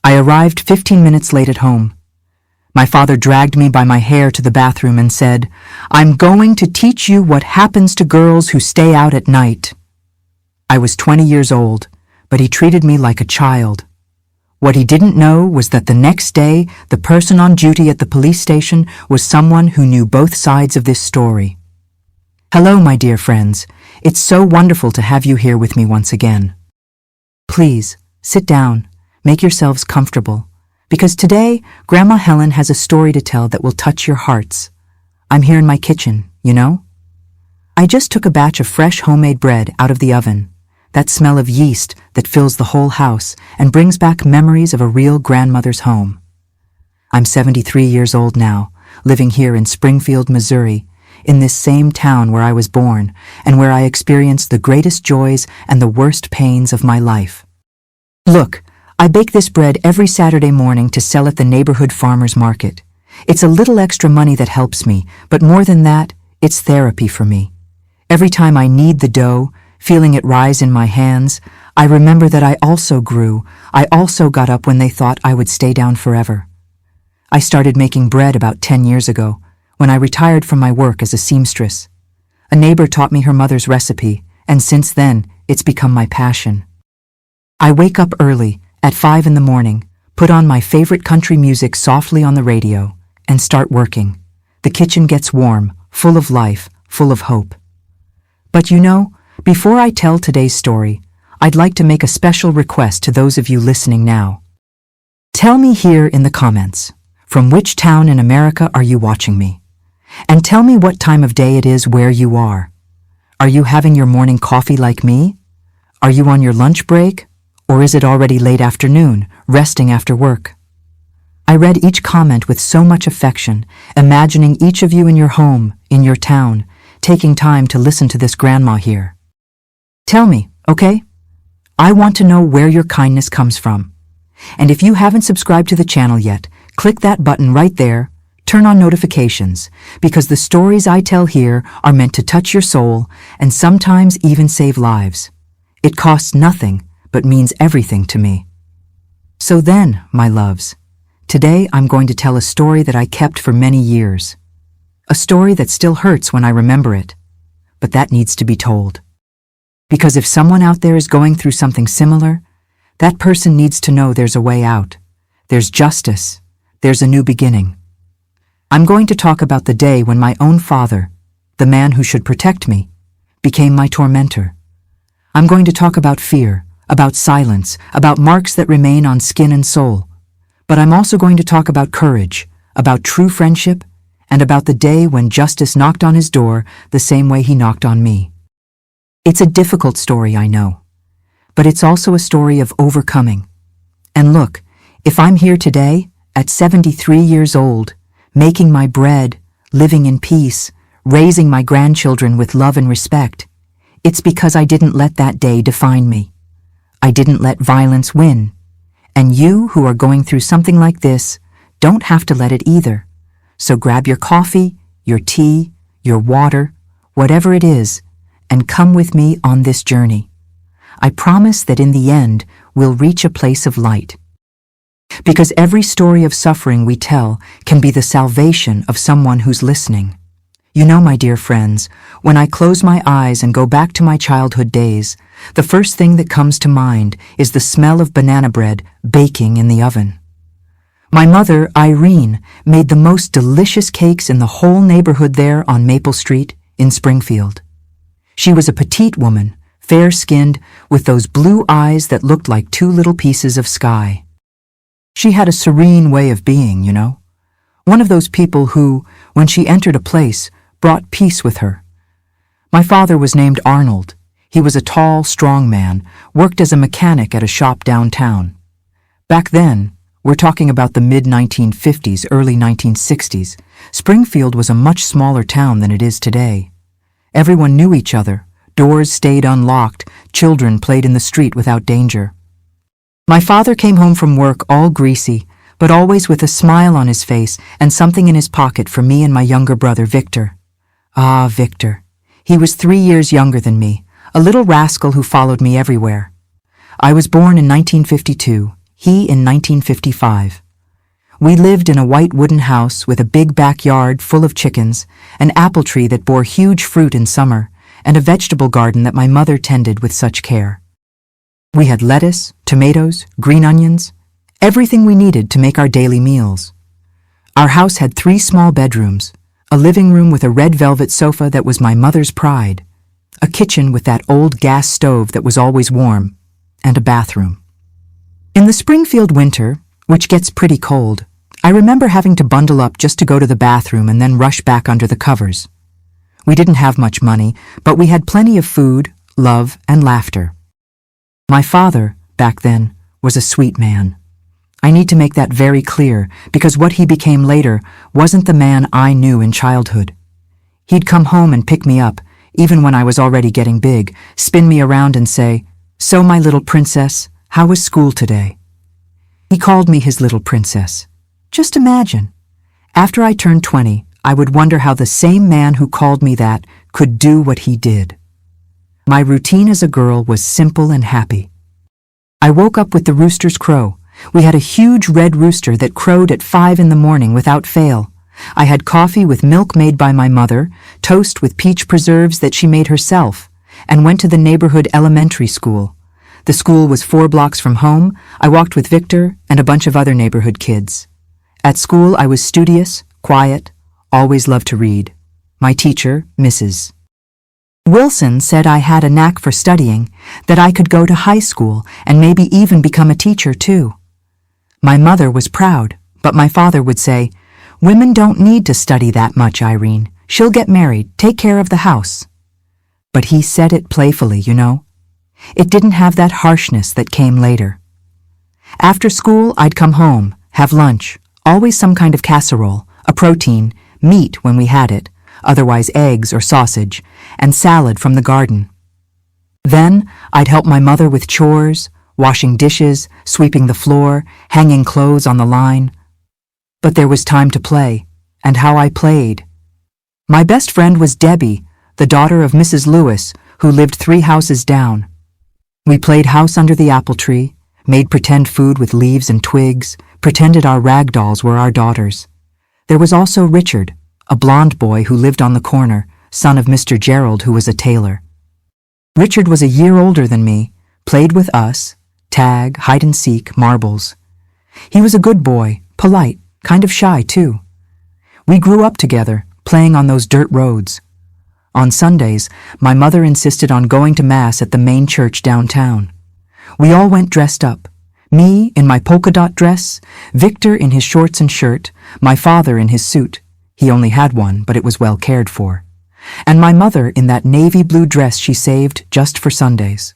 I arrived 15 minutes late at home. My father dragged me by my hair to the bathroom and said, "I'm going to teach you what happens to girls who stay out at night." I was 20 years old, but he treated me like a child. What he didn't know was that the next day, the person on duty at the police station was someone who knew both sides of this story. Hello, my dear friends. It's so wonderful to have you here with me once again. Please, sit down, make yourselves comfortable, because today, Grandma Helen has a story to tell that will touch your hearts. I'm here in my kitchen, you know? I just took a batch of fresh homemade bread out of the oven, that smell of yeast that fills the whole house and brings back memories of a real grandmother's home. I'm 73 years old now, living here in Springfield, Missouri, in this same town where I was born and where I experienced the greatest joys and the worst pains of my life. Look, I bake this bread every Saturday morning to sell at the neighborhood farmer's market. It's a little extra money that helps me, but more than that, it's therapy for me. Every time I knead the dough, feeling it rise in my hands, I remember that I also grew. I also got up when they thought I would stay down forever. I started making bread about 10 years ago, when I retired from my work as a seamstress. A neighbor taught me her mother's recipe, and since then, it's become my passion. I wake up early, at 5 in the morning, put on my favorite country music softly on the radio, and start working. The kitchen gets warm, full of life, full of hope. But you know, before I tell today's story, I'd like to make a special request to those of you listening now. Tell me here in the comments, from which town in America are you watching me? And tell me what time of day it is where you are. Are you having your morning coffee like me? Are you on your lunch break? Or is it already late afternoon, resting after work? I read each comment with so much affection, imagining each of you in your home, in your town, taking time to listen to this grandma here. Tell me, okay? I want to know where your kindness comes from. And if you haven't subscribed to the channel yet, click that button right there, turn on notifications, because the stories I tell here are meant to touch your soul and sometimes even save lives. It costs nothing, but means everything to me. So then, my loves, today I'm going to tell a story that I kept for many years. A story that still hurts when I remember it, but that needs to be told. Because if someone out there is going through something similar, that person needs to know there's a way out. There's justice. There's a new beginning. I'm going to talk about the day when my own father, the man who should protect me, became my tormentor. I'm going to talk about fear, about silence, about marks that remain on skin and soul. But I'm also going to talk about courage, about true friendship, and about the day when justice knocked on his door the same way he knocked on me. It's a difficult story, I know, but it's also a story of overcoming. And look, if I'm here today, at 73 years old, making my bread, living in peace, raising my grandchildren with love and respect, it's because I didn't let that day define me. I didn't let violence win. And you who are going through something like this don't have to let it either. So grab your coffee, your tea, your water, whatever it is, and come with me on this journey. I promise that in the end, we'll reach a place of light. Because every story of suffering we tell can be the salvation of someone who's listening. You know, my dear friends, when I close my eyes and go back to my childhood days, the first thing that comes to mind is the smell of banana bread baking in the oven. My mother, Irene, made the most delicious cakes in the whole neighborhood there on Maple Street in Springfield. She was a petite woman, fair-skinned, with those blue eyes that looked like two little pieces of sky. She had a serene way of being, you know. One of those people who, when she entered a place, brought peace with her. My father was named Arnold. He was a tall, strong man, worked as a mechanic at a shop downtown. Back then, we're talking about the mid-1950s, early 1960s, Springfield was a much smaller town than it is today. Everyone knew each other, doors stayed unlocked, children played in the street without danger. My father came home from work all greasy, but always with a smile on his face and something in his pocket for me and my younger brother, Victor. Ah, Victor. He was 3 years younger than me, a little rascal who followed me everywhere. I was born in 1952. he in 1955. We lived in a white wooden house with a big backyard full of chickens, an apple tree that bore huge fruit in summer, and a vegetable garden that my mother tended with such care. We had lettuce, tomatoes, green onions, everything we needed to make our daily meals. Our house had 3 small bedrooms, a living room with a red velvet sofa that was my mother's pride, a kitchen with that old gas stove that was always warm, and a bathroom. In the Springfield winter, which gets pretty cold, I remember having to bundle up just to go to the bathroom and then rush back under the covers. We didn't have much money, but we had plenty of food, love, and laughter. My father, back then, was a sweet man. I need to make that very clear, because what he became later wasn't the man I knew in childhood. He'd come home and pick me up, even when I was already getting big, spin me around and say, "So, my little princess, how was school today?" He called me his little princess. Just imagine. After I turned 20, I would wonder how the same man who called me that could do what he did. My routine as a girl was simple and happy. I woke up with the rooster's crow. We had a huge red rooster that crowed at 5 in the morning without fail. I had coffee with milk made by my mother, toast with peach preserves that she made herself, and went to the neighborhood elementary school. The school was 4 blocks from home. I walked with Victor and a bunch of other neighborhood kids. At school, I was studious, quiet, always loved to read. My teacher, Mrs. Wilson, said I had a knack for studying, that I could go to high school and maybe even become a teacher too. My mother was proud, but my father would say, "Women don't need to study that much, Irene. She'll get married, take care of the house." But he said it playfully, you know. It didn't have that harshness that came later. After school, I'd come home, have lunch, always some kind of casserole, a protein, meat when we had it, otherwise eggs or sausage, and salad from the garden. Then I'd help my mother with chores, washing dishes, sweeping the floor, hanging clothes on the line. But there was time to play, and how I played. My best friend was Debbie, the daughter of Mrs. Lewis, who lived 3 houses down. We played house under the apple tree, made pretend food with leaves and twigs, pretended our rag dolls were our daughters. There was also Richard, a blond boy who lived on the corner, son of Mr. Gerald, who was a tailor. Richard was a year older than me, played with us, tag, hide and seek, marbles. He was a good boy, polite, kind of shy too. We grew up together, playing on those dirt roads. On Sundays, my mother insisted on going to Mass at the main church downtown. We all went dressed up. Me in my polka dot dress, Victor in his shorts and shirt, my father in his suit. He only had one, but it was well cared for. And my mother in that navy blue dress she saved just for Sundays.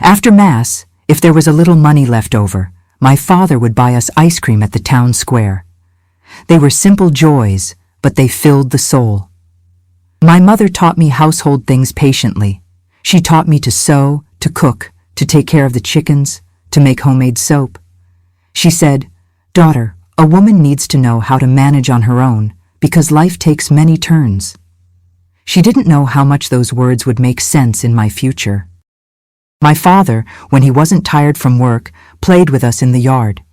After Mass, if there was a little money left over, my father would buy us ice cream at the town square. They were simple joys, but they filled the soul. My mother taught me household things patiently. She taught me to sew, to cook, to take care of the chickens, to make homemade soap. She said, "Daughter, a woman needs to know how to manage on her own, because life takes many turns." She didn't know how much those words would make sense in my future. My father, when he wasn't tired from work, played with us in the yard.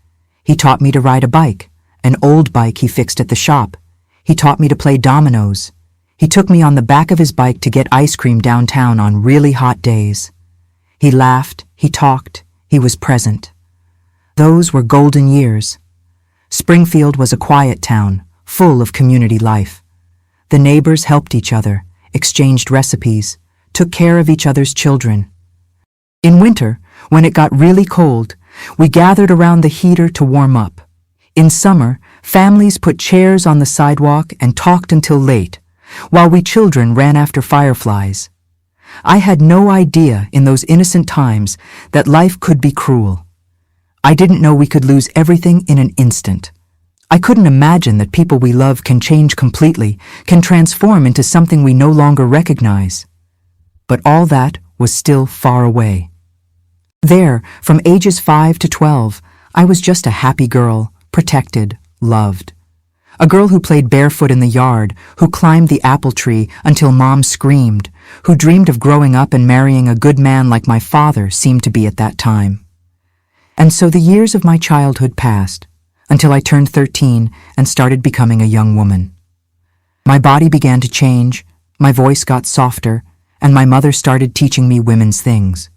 He taught me to ride a bike, an old bike he fixed at the shop. He taught me to play dominoes. He took me on the back of his bike to get ice cream downtown on really hot days. He laughed, he talked, he was present. Those were golden years. Springfield was a quiet town, full of community life. The neighbors helped each other, exchanged recipes, took care of each other's children. In winter, when it got really cold, we gathered around the heater to warm up. In summer, families put chairs on the sidewalk and talked until late, while we children ran after fireflies. I had no idea in those innocent times that life could be cruel. I didn't know we could lose everything in an instant. I couldn't imagine that people we love can change completely, can transform into something we no longer recognize. But all that was still far away. There, from ages 5 to 12, I was just a happy girl, protected, loved. A girl who played barefoot in the yard, who climbed the apple tree until Mom screamed, who dreamed of growing up and marrying a good man like my father seemed to be at that time. And so the years of my childhood passed, until I turned 13 and started becoming a young woman. My body began to change, my voice got softer, and my mother started teaching me women's things.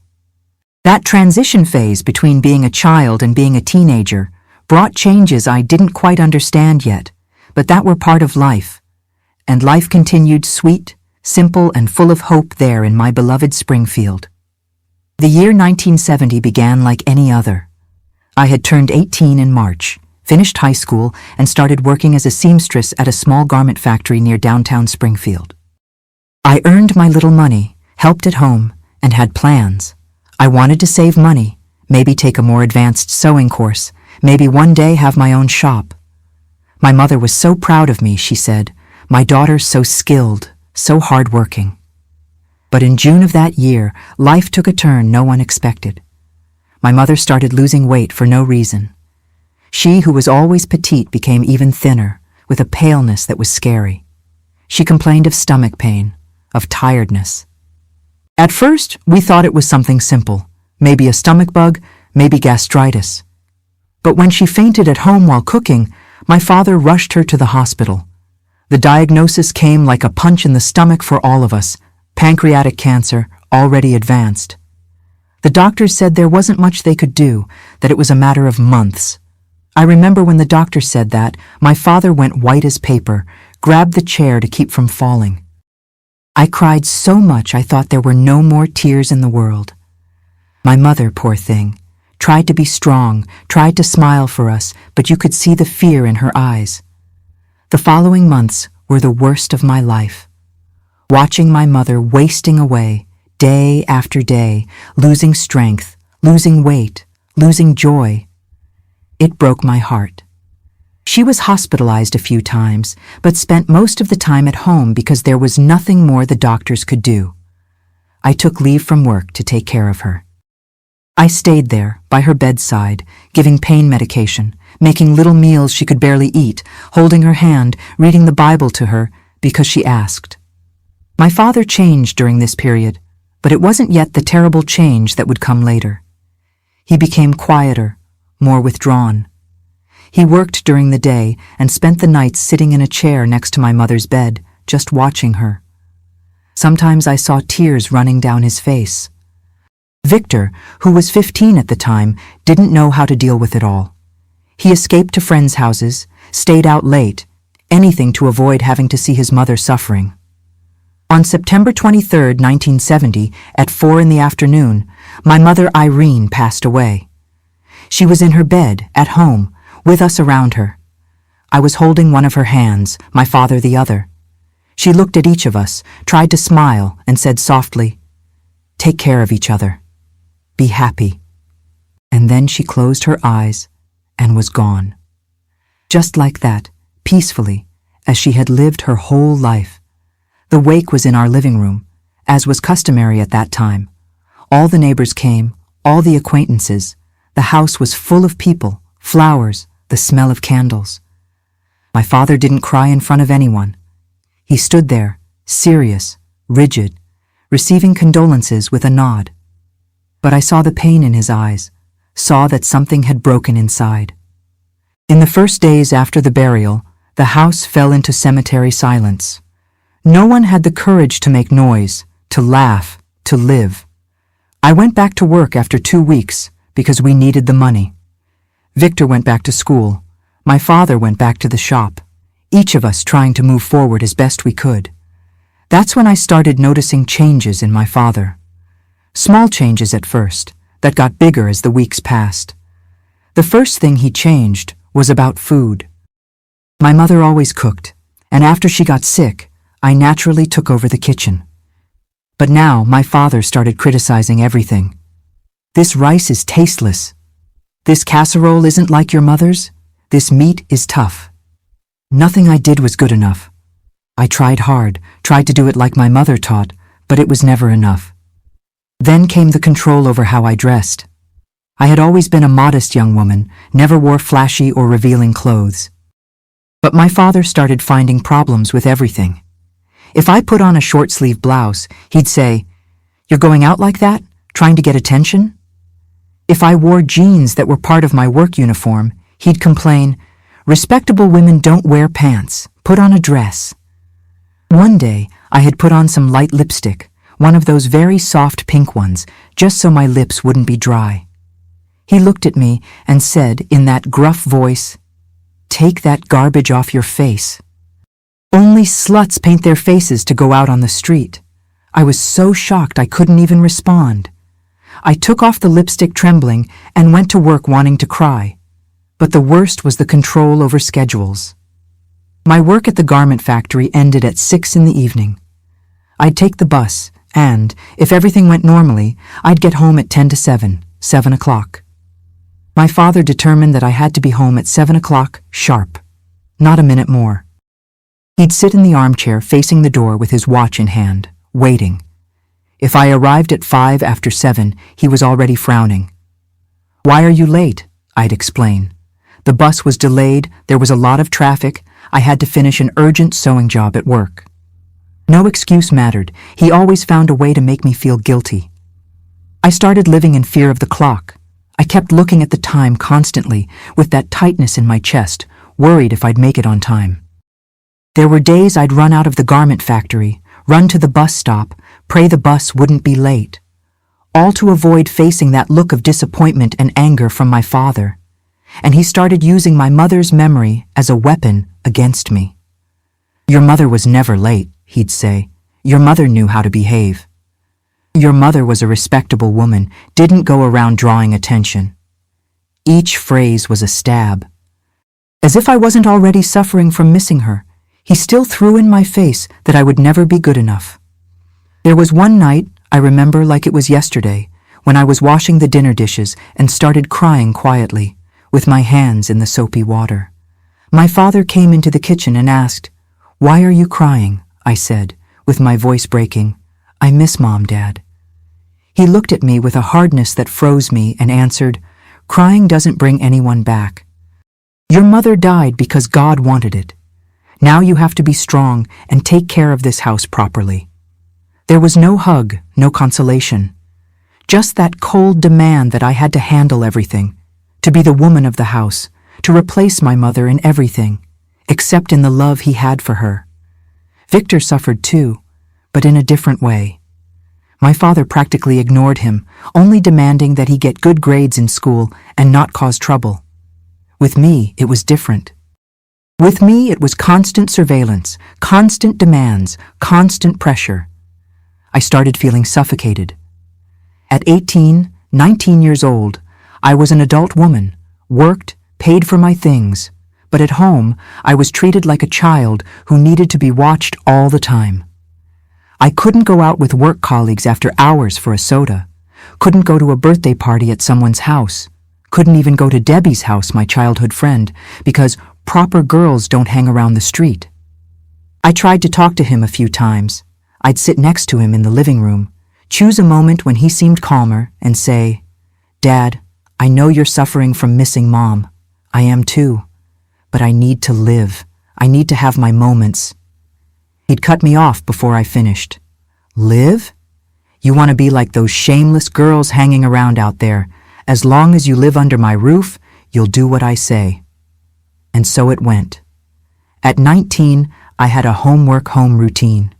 That transition phase between being a child and being a teenager brought changes I didn't quite understand yet, but that were part of life. And life continued sweet, simple, and full of hope there in my beloved Springfield. The year 1970 began like any other. I had turned 18 in March, finished high school, and started working as a seamstress at a small garment factory near downtown Springfield. I earned my little money, helped at home, and had plans. I wanted to save money, maybe take a more advanced sewing course, maybe one day have my own shop. My mother was so proud of me, she said, "My daughter's so skilled, so hardworking." But in June of that year, life took a turn no one expected. My mother started losing weight for no reason. She, who was always petite, became even thinner, with a paleness that was scary. She complained of stomach pain, of tiredness. At first, we thought it was something simple, maybe a stomach bug, maybe gastritis. But when she fainted at home while cooking, my father rushed her to the hospital. The diagnosis came like a punch in the stomach for all of us: pancreatic cancer, already advanced. The doctors said there wasn't much they could do, that it was a matter of months. I remember when the doctor said that, my father went white as paper, grabbed the chair to keep from falling. I cried so much I thought there were no more tears in the world. My mother, poor thing, tried to be strong, tried to smile for us, but you could see the fear in her eyes. The following months were the worst of my life. Watching my mother wasting away, day after day, losing strength, losing weight, losing joy. It broke my heart. She was hospitalized a few times, but spent most of the time at home because there was nothing more the doctors could do. I took leave from work to take care of her. I stayed there, by her bedside, giving pain medication, making little meals she could barely eat, holding her hand, reading the Bible to her, because she asked. My father changed during this period, but it wasn't yet the terrible change that would come later. He became quieter, more withdrawn. He worked during the day and spent the nights sitting in a chair next to my mother's bed, just watching her. Sometimes I saw tears running down his face. Victor, who was 15 at the time, didn't know how to deal with it all. He escaped to friends' houses, stayed out late, anything to avoid having to see his mother suffering. On September 23, 1970, at 4 in the afternoon, my mother Irene passed away. She was in her bed, at home, with us around her. I was holding one of her hands, my father the other. She looked at each of us, tried to smile, and said softly, "Take care of each other. Be happy." And then she closed her eyes and was gone. Just like that, peacefully, as she had lived her whole life. The wake was in our living room, as was customary at that time. All the neighbors came, all the acquaintances. The house was full of people, flowers, the smell of candles. My father didn't cry in front of anyone. He stood there, serious, rigid, receiving condolences with a nod. But I saw the pain in his eyes, saw that something had broken inside. In the first days after the burial, the house fell into cemetery silence. No one had the courage to make noise, to laugh, to live. I went back to work after 2 weeks because we needed the money. Victor went back to school. My father went back to the shop, each of us trying to move forward as best we could. That's when I started noticing changes in my father. Small changes at first, that got bigger as the weeks passed. The first thing he changed was about food. My mother always cooked, and after she got sick, I naturally took over the kitchen. But now my father started criticizing everything. "This rice is tasteless. This casserole isn't like your mother's. This meat is tough." Nothing I did was good enough. I tried hard, tried to do it like my mother taught, but it was never enough. Then came the control over how I dressed. I had always been a modest young woman, never wore flashy or revealing clothes. But my father started finding problems with everything. If I put on a short-sleeve blouse, he'd say, "You're going out like that? Trying to get attention?" If I wore jeans that were part of my work uniform, he'd complain, "Respectable women don't wear pants. Put on a dress." One day, I had put on some light lipstick, one of those very soft pink ones, just so my lips wouldn't be dry. He looked at me and said in that gruff voice, "Take that garbage off your face." Only sluts paint their faces to go out on the street. I was so shocked I couldn't even respond. I took off the lipstick trembling and went to work wanting to cry. But the worst was the control over schedules. My work at the garment factory ended at 6 in the evening. I'd take the bus, and, if everything went normally, I'd get home at 10 to 7, 7 o'clock. My father determined that I had to be home at 7 o'clock sharp, not a minute more. He'd sit in the armchair facing the door with his watch in hand, waiting. If I arrived at 5 after 7, he was already frowning. "Why are you late?" I'd explain. The bus was delayed, there was a lot of traffic, I had to finish an urgent sewing job at work. No excuse mattered, he always found a way to make me feel guilty. I started living in fear of the clock. I kept looking at the time constantly, with that tightness in my chest, worried if I'd make it on time. There were days I'd run out of the garment factory, run to the bus stop, pray the bus wouldn't be late, all to avoid facing that look of disappointment and anger from my father. And he started using my mother's memory as a weapon against me. "Your mother was never late," he'd say. "Your mother knew how to behave. Your mother was a respectable woman, didn't go around drawing attention." Each phrase was a stab. As if I wasn't already suffering from missing her, he still threw in my face that I would never be good enough. There was one night, I remember like it was yesterday, when I was washing the dinner dishes and started crying quietly, with my hands in the soapy water. My father came into the kitchen and asked, "Why are you crying?" I said, with my voice breaking. "I miss Mom, Dad." He looked at me with a hardness that froze me and answered, "Crying doesn't bring anyone back. Your mother died because God wanted it. Now you have to be strong and take care of this house properly." There was no hug, no consolation. Just that cold demand that I had to handle everything, to be the woman of the house, to replace my mother in everything, except in the love he had for her. Victor suffered too, but in a different way. My father practically ignored him, only demanding that he get good grades in school and not cause trouble. With me, it was different. With me, it was constant surveillance, constant demands, constant pressure. I started feeling suffocated. At 18, 19 years old, I was an adult woman, worked, paid for my things, but at home, I was treated like a child who needed to be watched all the time. I couldn't go out with work colleagues after hours for a soda, couldn't go to a birthday party at someone's house, couldn't even go to Debbie's house, my childhood friend, because proper girls don't hang around the street. I tried to talk to him a few times. I'd sit next to him in the living room, choose a moment when he seemed calmer, and say, "Dad, I know you're suffering from missing Mom. I am too. But I need to live. I need to have my moments." He'd cut me off before I finished. "Live? You want to be like those shameless girls hanging around out there. As long as you live under my roof, you'll do what I say." And so it went. At 19, I had a home routine.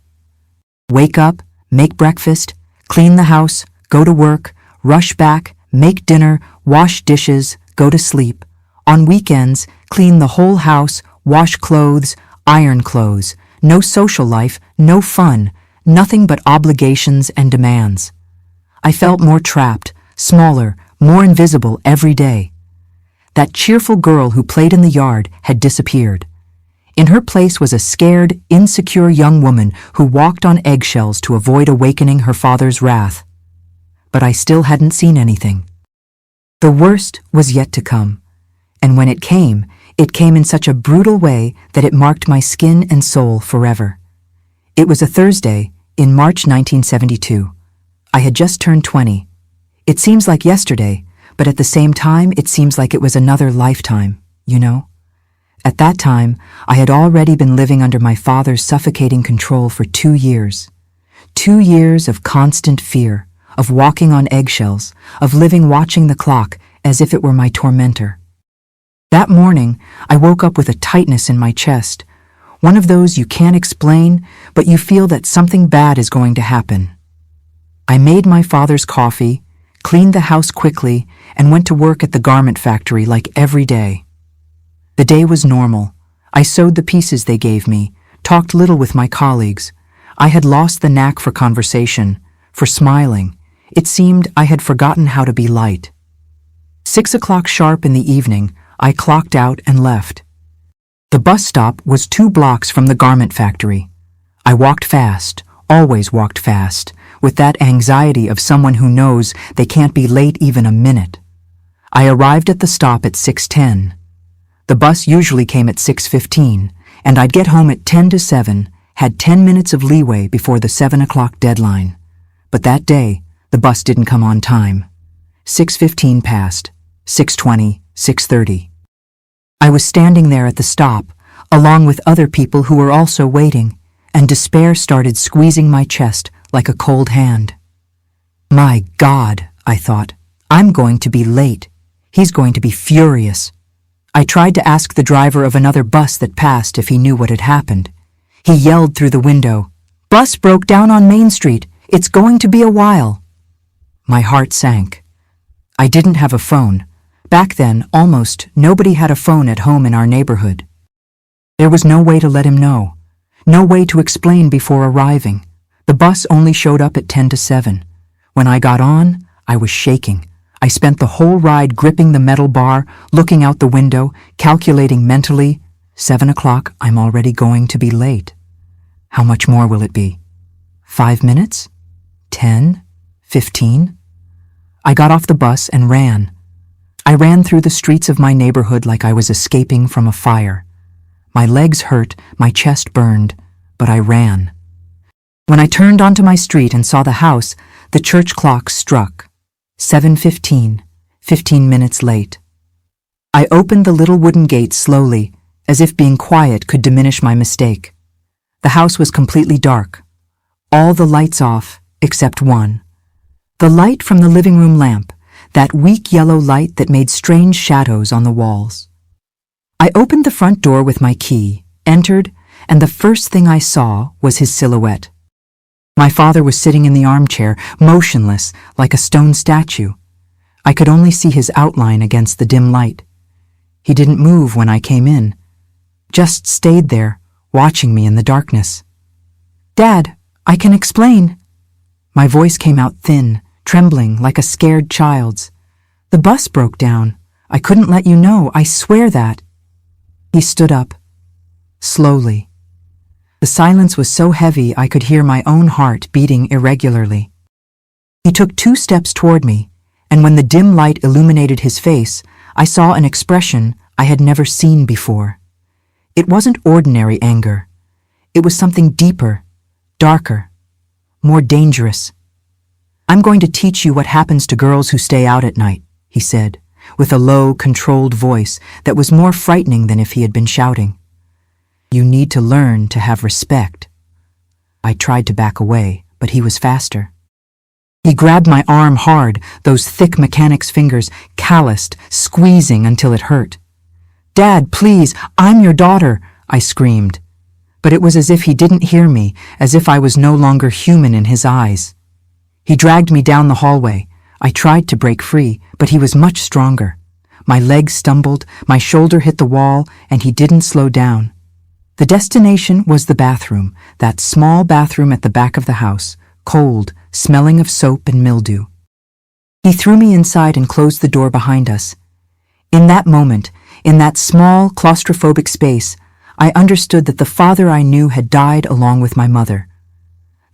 Wake up, make breakfast, clean the house, go to work, rush back, make dinner, wash dishes, go to sleep. On weekends, clean the whole house, wash clothes, iron clothes. No social life, no fun, nothing but obligations and demands. I felt more trapped, smaller, more invisible every day. That cheerful girl who played in the yard had disappeared. In her place was a scared, insecure young woman who walked on eggshells to avoid awakening her father's wrath. But I still hadn't seen anything. The worst was yet to come, and when it came in such a brutal way that it marked my skin and soul forever. It was a Thursday in March 1972. I had just turned 20. It seems like yesterday, but at the same time it seems like it was another lifetime, you know? At that time, I had already been living under my father's suffocating control for 2 years. 2 years of constant fear, of walking on eggshells, of living watching the clock as if it were my tormentor. That morning, I woke up with a tightness in my chest, one of those you can't explain, but you feel that something bad is going to happen. I made my father's coffee, cleaned the house quickly, and went to work at the garment factory like every day. The day was normal. I sewed the pieces they gave me, talked little with my colleagues. I had lost the knack for conversation, for smiling. It seemed I had forgotten how to be light. 6 o'clock sharp in the evening, I clocked out and left. The bus stop was 2 blocks from the garment factory. I walked fast, always walked fast, with that anxiety of someone who knows they can't be late even a minute. I arrived at the stop at 6:10. The bus usually came at 6:15, and I'd get home at 10 to 7, had 10 minutes of leeway before the 7 o'clock deadline. But that day, the bus didn't come on time. 6:15 passed, 6:20, 6:30. I was standing there at the stop, along with other people who were also waiting, and despair started squeezing my chest like a cold hand. My God, I thought, I'm going to be late. He's going to be furious. I tried to ask the driver of another bus that passed if he knew what had happened. He yelled through the window, "Bus broke down on Main Street. It's going to be a while." My heart sank. I didn't have a phone. Back then, almost nobody had a phone at home in our neighborhood. There was no way to let him know, no way to explain before arriving. The bus only showed up at 10 to 7. When I got on, I was shaking. I spent the whole ride gripping the metal bar, looking out the window, calculating mentally, 7 o'clock, I'm already going to be late. How much more will it be? 5 minutes? 10? 15? I got off the bus and ran. I ran through the streets of my neighborhood like I was escaping from a fire. My legs hurt, my chest burned, but I ran. When I turned onto my street and saw the house, the church clock struck. 7:15, 15 minutes late. I opened the little wooden gate slowly, as if being quiet could diminish my mistake. The house was completely dark. All the lights off, except one. The light from the living room lamp, that weak yellow light that made strange shadows on the walls. I opened the front door with my key, entered, and the first thing I saw was his silhouette. My father was sitting in the armchair, motionless, like a stone statue. I could only see his outline against the dim light. He didn't move when I came in, just stayed there, watching me in the darkness. "Dad, I can explain." My voice came out thin, trembling like a scared child's. "The bus broke down. I couldn't let you know, I swear that." He stood up, slowly. The silence was so heavy I could hear my own heart beating irregularly. He took 2 steps toward me, and when the dim light illuminated his face, I saw an expression I had never seen before. It wasn't ordinary anger. It was something deeper, darker, more dangerous. "I'm going to teach you what happens to girls who stay out at night," he said, with a low, controlled voice that was more frightening than if he had been shouting. "You need to learn to have respect." I tried to back away, but he was faster. He grabbed my arm hard, those thick mechanic's fingers, calloused, squeezing until it hurt. "Dad, please, I'm your daughter," I screamed. But it was as if he didn't hear me, as if I was no longer human in his eyes. He dragged me down the hallway. I tried to break free, but he was much stronger. My legs stumbled, my shoulder hit the wall, and he didn't slow down. The destination was the bathroom, that small bathroom at the back of the house, cold, smelling of soap and mildew. He threw me inside and closed the door behind us. In that moment, in that small, claustrophobic space, I understood that the father I knew had died along with my mother.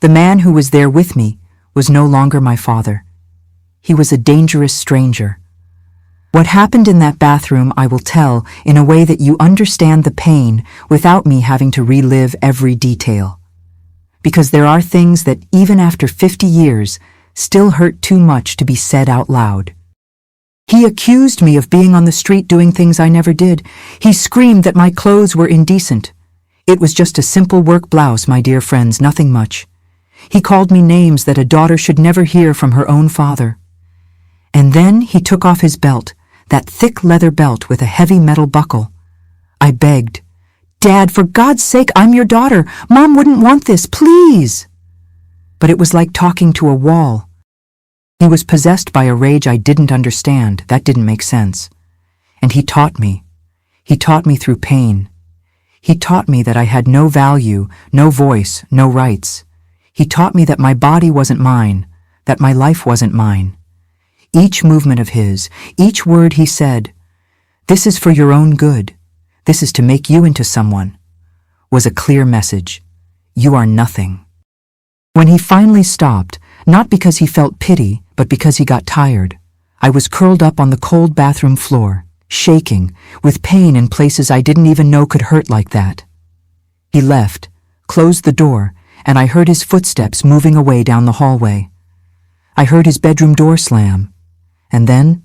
The man who was there with me was no longer my father. He was a dangerous stranger. What happened in that bathroom I will tell in a way that you understand the pain without me having to relive every detail. Because there are things that, even after 50 years, still hurt too much to be said out loud. He accused me of being on the street doing things I never did. He screamed that my clothes were indecent. It was just a simple work blouse, my dear friends, nothing much. He called me names that a daughter should never hear from her own father. And then he took off his belt, that thick leather belt with a heavy metal buckle. I begged, "Dad, for God's sake, I'm your daughter. Mom wouldn't want this, please." But it was like talking to a wall. He was possessed by a rage I didn't understand. That didn't make sense. And he taught me. He taught me through pain. He taught me that I had no value, no voice, no rights. He taught me that my body wasn't mine, that my life wasn't mine. Each movement of his, each word he said, "This is for your own good. This is to make you into someone," was a clear message. You are nothing. When he finally stopped, not because he felt pity, but because he got tired, I was curled up on the cold bathroom floor, shaking, with pain in places I didn't even know could hurt like that. He left, closed the door, and I heard his footsteps moving away down the hallway. I heard his bedroom door slam, and then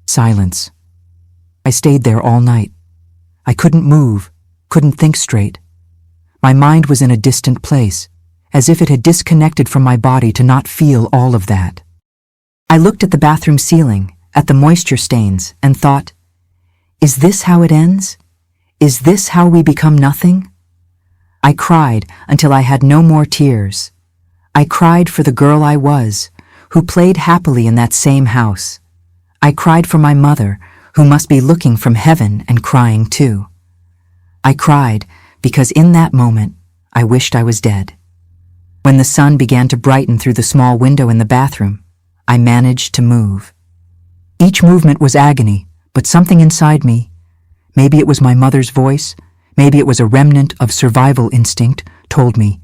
silence. I stayed there all night. I couldn't move, couldn't think straight. My mind was in a distant place, as if it had disconnected from my body to not feel all of that. I looked at the bathroom ceiling, at the moisture stains, and thought, is this how it ends? Is this how we become nothing? I cried until I had no more tears. I cried for the girl I was, who played happily in that same house. I cried for my mother, who must be looking from heaven and crying too. I cried because in that moment, I wished I was dead. When the sun began to brighten through the small window in the bathroom, I managed to move. Each movement was agony, but something inside me, maybe it was my mother's voice, maybe it was a remnant of survival instinct, told me,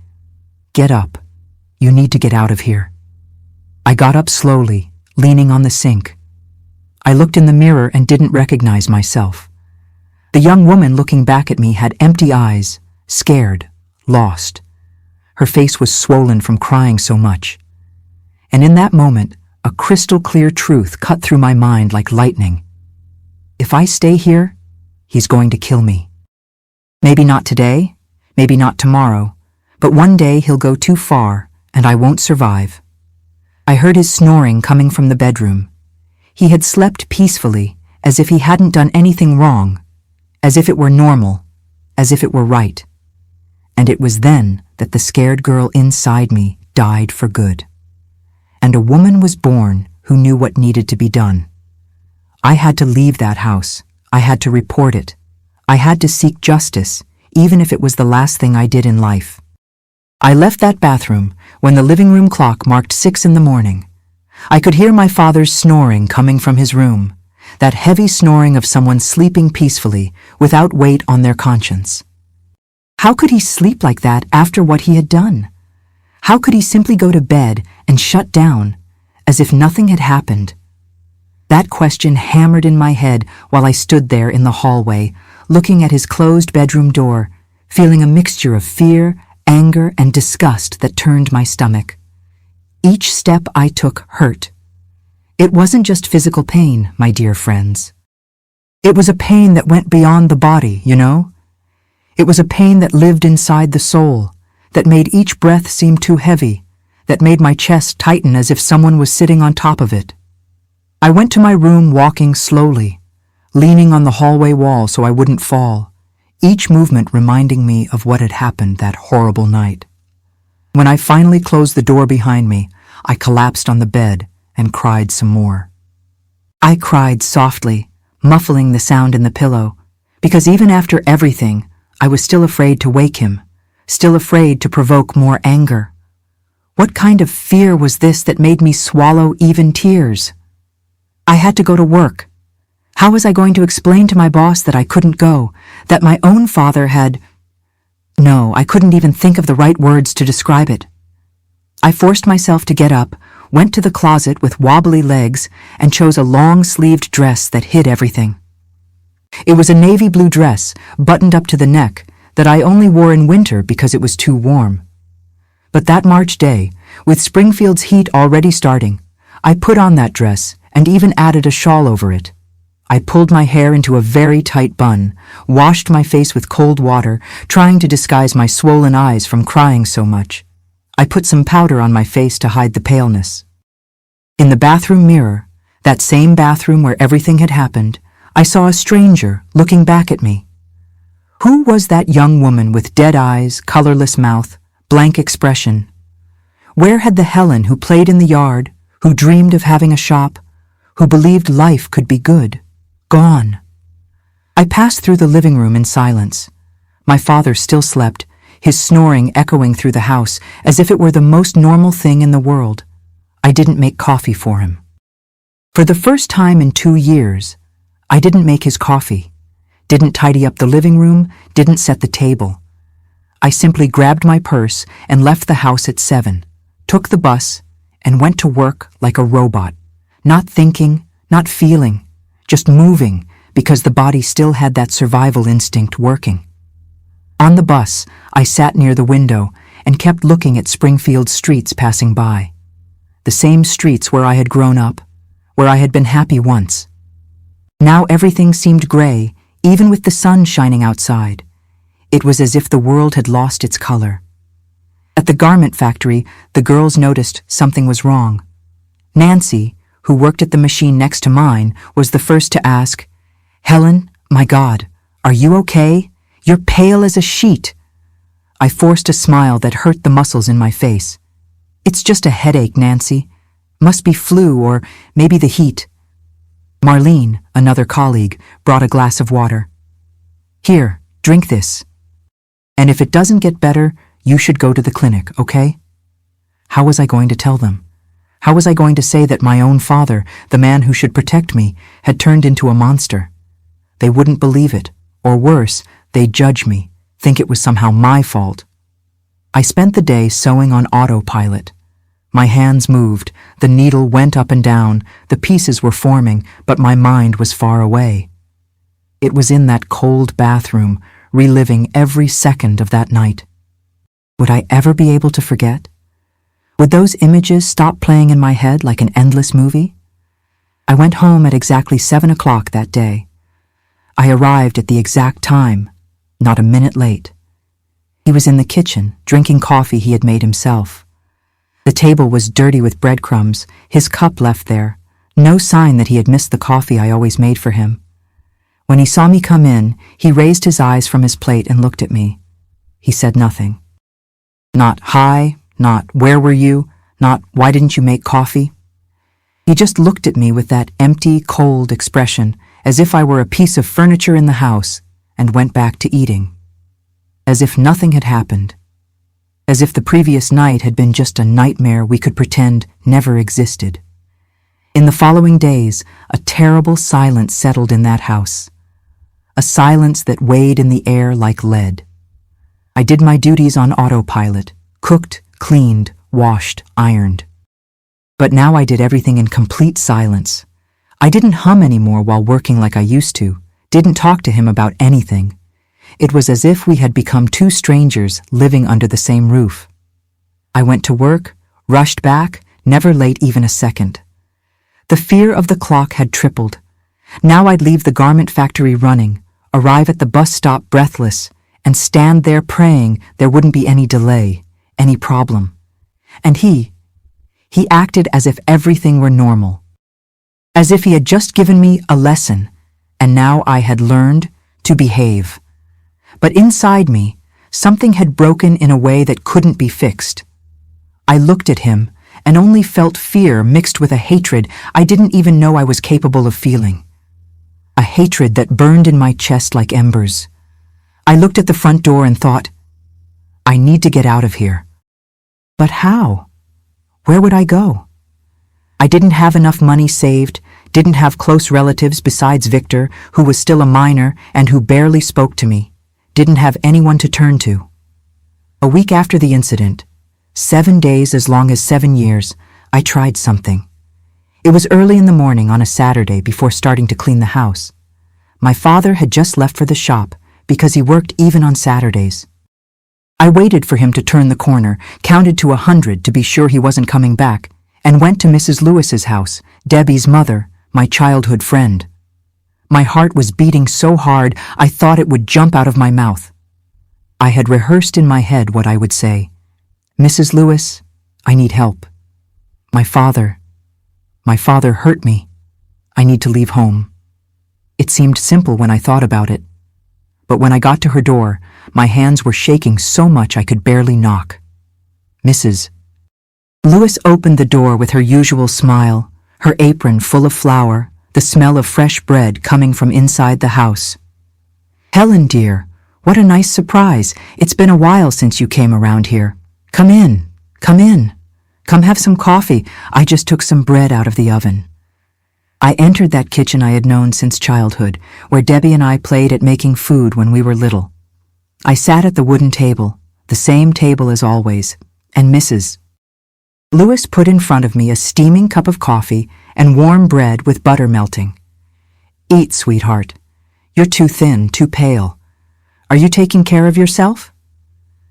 "Get up. You need to get out of here." I got up slowly, leaning on the sink. I looked in the mirror and didn't recognize myself. The young woman looking back at me had empty eyes, scared, lost. Her face was swollen from crying so much. And in that moment, a crystal-clear truth cut through my mind like lightning. If I stay here, he's going to kill me. Maybe not today, maybe not tomorrow, but one day he'll go too far and I won't survive. I heard his snoring coming from the bedroom. He had slept peacefully, as if he hadn't done anything wrong, as if it were normal, as if it were right. And it was then that the scared girl inside me died for good. And a woman was born who knew what needed to be done. I had to leave that house. I had to report it. I had to seek justice, even if it was the last thing I did in life. I left that bathroom when the living room clock marked 6 in the morning. I could hear my father's snoring coming from his room, that heavy snoring of someone sleeping peacefully without weight on their conscience. How could he sleep like that after what he had done? How could he simply go to bed and shut down, as if nothing had happened? That question hammered in my head while I stood there in the hallway, looking at his closed bedroom door, feeling a mixture of fear, anger, and disgust that turned my stomach. Each step I took hurt. It wasn't just physical pain, my dear friends. It was a pain that went beyond the body, you know? It was a pain that lived inside the soul, that made each breath seem too heavy, that made my chest tighten as if someone was sitting on top of it. I went to my room walking slowly, leaning on the hallway wall so I wouldn't fall, each movement reminding me of what had happened that horrible night. When I finally closed the door behind me, I collapsed on the bed and cried some more. I cried softly, muffling the sound in the pillow, because even after everything, I was still afraid to wake him, still afraid to provoke more anger. What kind of fear was this that made me swallow even tears? I had to go to work. How was I going to explain to my boss that I couldn't go, that my own father had... No, I couldn't even think of the right words to describe it. I forced myself to get up, went to the closet with wobbly legs, and chose a long-sleeved dress that hid everything. It was a navy blue dress, buttoned up to the neck, that I only wore in winter because it was too warm. But that March day, with Springfield's heat already starting, I put on that dress and even added a shawl over it. I pulled my hair into a very tight bun, washed my face with cold water, trying to disguise my swollen eyes from crying so much. I put some powder on my face to hide the paleness. In the bathroom mirror, that same bathroom where everything had happened, I saw a stranger looking back at me. Who was that young woman with dead eyes, colorless mouth, blank expression? Where had the Helen who played in the yard, who dreamed of having a shop, who believed life could be good, gone? I passed through the living room in silence. My father still slept, his snoring echoing through the house as if it were the most normal thing in the world. I didn't make coffee for him. For the first time in 2 years, I didn't make his coffee, didn't tidy up the living room, didn't set the table. I simply grabbed my purse and left the house at 7, took the bus, and went to work like a robot, not thinking, not feeling, just moving because the body still had that survival instinct working. On the bus, I sat near the window and kept looking at Springfield's streets passing by. The same streets where I had grown up, where I had been happy once. Now everything seemed gray, even with the sun shining outside. It was as if the world had lost its color. At the garment factory, the girls noticed something was wrong. Nancy, who worked at the machine next to mine, was the first to ask, "Helen, my God, are you okay? You're pale as a sheet." I forced a smile that hurt the muscles in my face. "It's just a headache, Nancy. Must be flu or maybe the heat." Marlene, another colleague, brought a glass of water. "Here, drink this. And if it doesn't get better, you should go to the clinic, okay?" How was I going to tell them? How was I going to say that my own father, the man who should protect me, had turned into a monster? They wouldn't believe it, or worse, they'd judge me, think it was somehow my fault. I spent the day sewing on autopilot. My hands moved, the needle went up and down, the pieces were forming, but my mind was far away. It was in that cold bathroom, reliving every second of that night. Would I ever be able to forget? Would those images stop playing in my head like an endless movie? I went home at exactly 7 o'clock that day. I arrived at the exact time, not a minute late. He was in the kitchen, drinking coffee he had made himself. The table was dirty with breadcrumbs, his cup left there, no sign that he had missed the coffee I always made for him. When he saw me come in, he raised his eyes from his plate and looked at me. He said nothing. Not hi, not where were you, not why didn't you make coffee? He just looked at me with that empty, cold expression, as if I were a piece of furniture in the house, and went back to eating. As if nothing had happened. As if the previous night had been just a nightmare we could pretend never existed. In the following days, a terrible silence settled in that house. A silence that weighed in the air like lead. I did my duties on autopilot, cooked, cleaned, washed, ironed. But now I did everything in complete silence. I didn't hum anymore while working like I used to, didn't talk to him about anything. It was as if we had become two strangers living under the same roof. I went to work, rushed back, never late even a second. The fear of the clock had tripled. Now I'd leave the garment factory running, arrive at the bus stop breathless, and stand there praying there wouldn't be any delay, any problem. And he acted as if everything were normal. As if he had just given me a lesson, and now I had learned to behave. But inside me, something had broken in a way that couldn't be fixed. I looked at him and only felt fear mixed with a hatred I didn't even know I was capable of feeling. A hatred that burned in my chest like embers. I looked at the front door and thought, I need to get out of here. But how? Where would I go? I didn't have enough money saved, didn't have close relatives besides Victor, who was still a minor and who barely spoke to me, didn't have anyone to turn to. A week after the incident, 7 days as long as 7 years, I tried something. It was early in the morning on a Saturday before starting to clean the house. My father had just left for the shop because he worked even on Saturdays. I waited for him to turn the corner, counted to 100 to be sure he wasn't coming back, and went to Mrs. Lewis's house, Debbie's mother, my childhood friend. My heart was beating so hard I thought it would jump out of my mouth. I had rehearsed in my head what I would say. "Mrs. Lewis, I need help. My father hurt me. I need to leave home." It seemed simple when I thought about it. But when I got to her door, my hands were shaking so much I could barely knock. "Mrs." Lewis opened the door with her usual smile, her apron full of flour, the smell of fresh bread coming from inside the house. "Helen, dear, what a nice surprise. It's been a while since you came around here. Come in, come in. Come have some coffee. I just took some bread out of the oven." I entered that kitchen I had known since childhood, where Debbie and I played at making food when we were little. I sat at the wooden table, the same table as always, and Mrs. Lewis put in front of me a steaming cup of coffee and warm bread with butter melting. "Eat, sweetheart. You're too thin, too pale. Are you taking care of yourself?"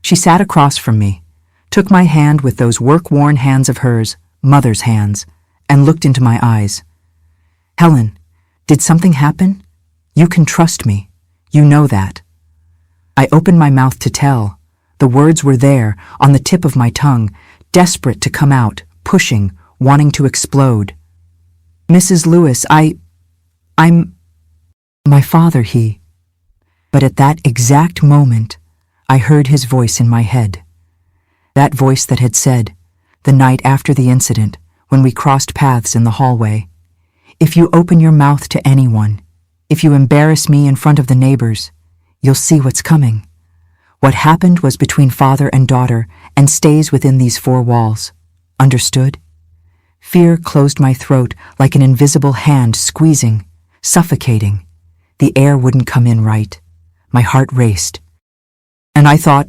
She sat across from me, took my hand with those work-worn hands of hers, mother's hands, and looked into my eyes. "Helen, did something happen? You can trust me. You know that." I opened my mouth to tell. The words were there, on the tip of my tongue, desperate to come out, pushing, wanting to explode. "Mrs. Lewis, I'm my father, he..." But at that exact moment, I heard his voice in my head. That voice that had said, the night after the incident, when we crossed paths in the hallway, "If you open your mouth to anyone, if you embarrass me in front of the neighbors, you'll see what's coming. What happened was between father and daughter and stays within these four walls. Understood?" Fear closed my throat like an invisible hand squeezing, suffocating. The air wouldn't come in right. My heart raced. And I thought,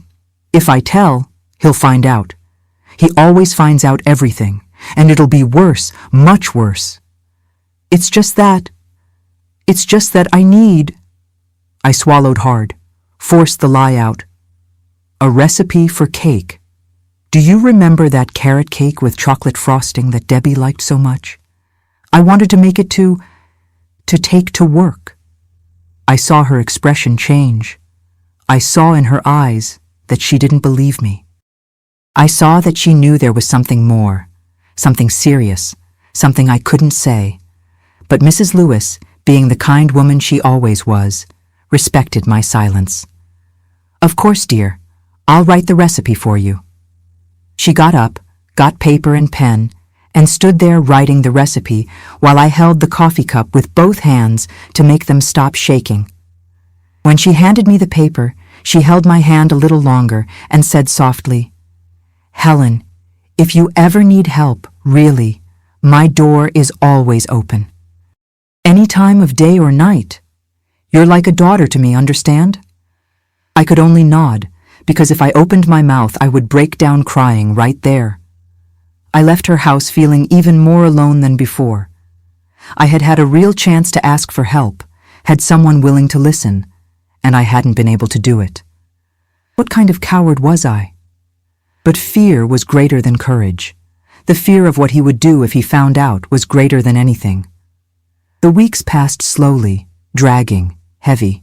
if I tell, he'll find out. He always finds out everything, and it'll be worse, much worse. It's just that I need..." I swallowed hard, forced the lie out. "A recipe for cake. Do you remember that carrot cake with chocolate frosting that Debbie liked so much? I wanted to make it to take to work." I saw her expression change. I saw in her eyes that she didn't believe me. I saw that she knew there was something more, something serious, something I couldn't say. But Mrs. Lewis, being the kind woman she always was, respected my silence. "Of course, dear. I'll write the recipe for you." She got up, got paper and pen, and stood there writing the recipe while I held the coffee cup with both hands to make them stop shaking. When she handed me the paper, she held my hand a little longer and said softly, "Helen, if you ever need help, really, my door is always open. Any time of day or night. You're like a daughter to me, understand?" I could only nod, because if I opened my mouth, I would break down crying right there. I left her house feeling even more alone than before. I had had a real chance to ask for help, had someone willing to listen, and I hadn't been able to do it. What kind of coward was I? But fear was greater than courage. The fear of what he would do if he found out was greater than anything. The weeks passed slowly, dragging, heavy.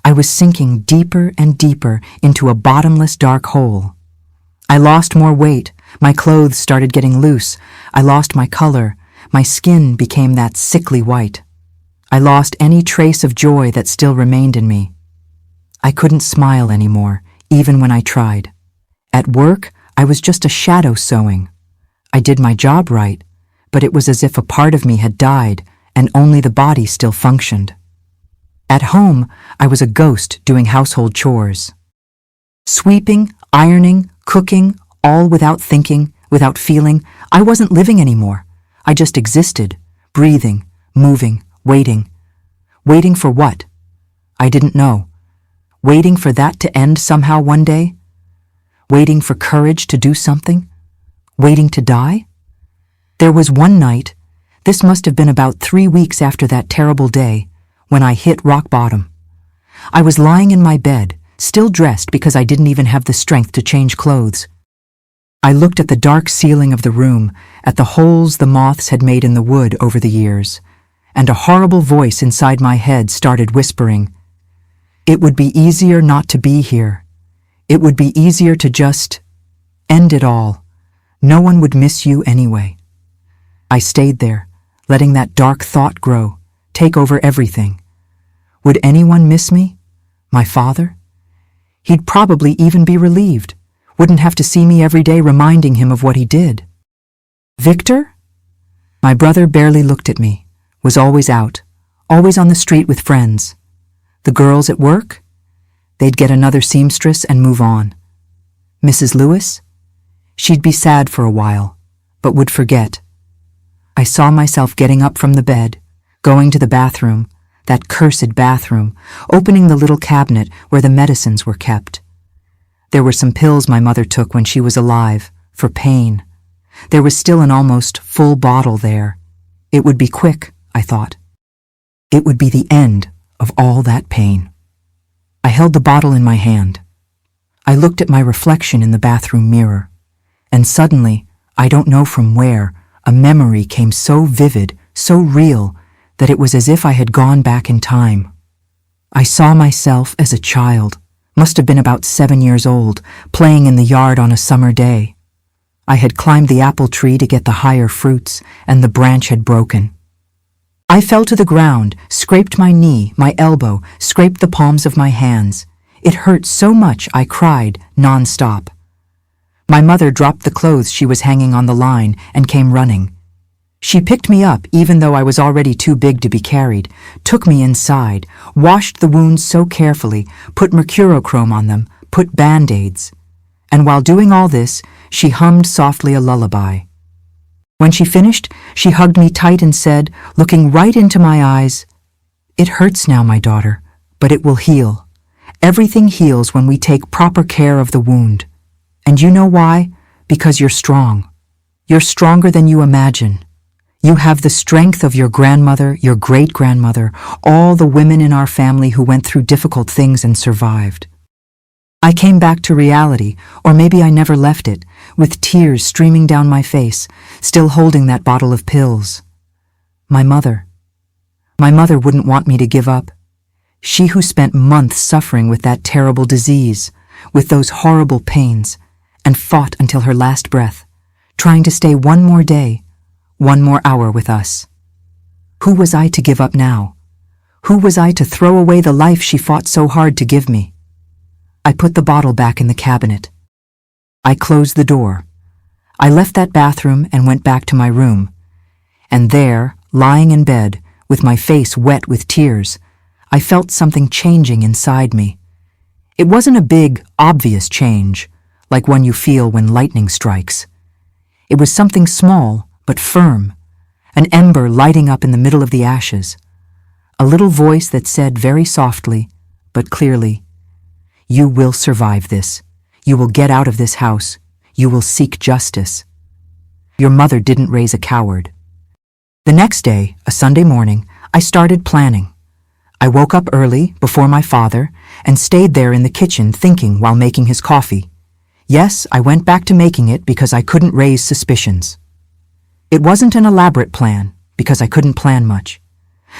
I was sinking deeper and deeper into a bottomless dark hole. I lost more weight, my clothes started getting loose, I lost my color, my skin became that sickly white. I lost any trace of joy that still remained in me. I couldn't smile anymore, even when I tried. At work, I was just a shadow sewing. I did my job right, but it was as if a part of me had died and only the body still functioned. At home, I was a ghost doing household chores. Sweeping, ironing, cooking, all without thinking, without feeling. I wasn't living anymore. I just existed, breathing, moving, waiting. Waiting for what? I didn't know. Waiting for that to end somehow one day? Waiting for courage to do something? Waiting to die? There was one night, this must have been about 3 weeks after that terrible day, when I hit rock bottom. I was lying in my bed, still dressed because I didn't even have the strength to change clothes. I looked at the dark ceiling of the room, at the holes the moths had made in the wood over the years, and a horrible voice inside my head started whispering, "It would be easier not to be here. It would be easier to just..." End it all. No one would miss you anyway. I stayed there, letting that dark thought grow, take over everything. Would anyone miss me? My father? He'd probably even be relieved. Wouldn't have to see me every day reminding him of what he did. Victor? My brother barely looked at me, was always out, always on the street with friends. The girls at work? They'd get another seamstress and move on. Mrs. Lewis? She'd be sad for a while, but would forget. I saw myself getting up from the bed, going to the bathroom, that cursed bathroom, opening the little cabinet where the medicines were kept. There were some pills my mother took when she was alive, for pain. There was still an almost full bottle there. It would be quick, I thought. It would be the end of all that pain. I held the bottle in my hand. I looked at my reflection in the bathroom mirror, and suddenly, I don't know from where, a memory came so vivid, so real, that it was as if I had gone back in time. I saw myself as a child, must have been about 7 years old, playing in the yard on a summer day. I had climbed the apple tree to get the higher fruits, and the branch had broken. I fell to the ground, scraped my knee, my elbow, scraped the palms of my hands. It hurt so much I cried non-stop. My mother dropped the clothes she was hanging on the line and came running. She picked me up even though I was already too big to be carried, took me inside, washed the wounds so carefully, put mercurochrome on them, put Band-Aids. And while doing all this, she hummed softly a lullaby. When she finished, she hugged me tight and said, looking right into my eyes, "It hurts now, my daughter, but it will heal. Everything heals when we take proper care of the wound. And you know why? Because you're strong. You're stronger than you imagine. You have the strength of your grandmother, your great-grandmother, all the women in our family who went through difficult things and survived." I came back to reality, or maybe I never left it, with tears streaming down my face, still holding that bottle of pills. My mother wouldn't want me to give up. She who spent months suffering with that terrible disease, with those horrible pains, and fought until her last breath, trying to stay one more day, one more hour with us. Who was I to give up now? Who was I to throw away the life she fought so hard to give me? I put the bottle back in the cabinet. I closed the door. I left that bathroom and went back to my room. And there, lying in bed, with my face wet with tears, I felt something changing inside me. It wasn't a big, obvious change, like one you feel when lightning strikes. It was something small, but firm, an ember lighting up in the middle of the ashes, a little voice that said very softly, but clearly, "You will survive this. You will get out of this house. You will seek justice. Your mother didn't raise a coward." The next day, a Sunday morning, I started planning. I woke up early, before my father, and stayed there in the kitchen thinking while making his coffee. Yes, I went back to making it because I couldn't raise suspicions. It wasn't an elaborate plan, because I couldn't plan much.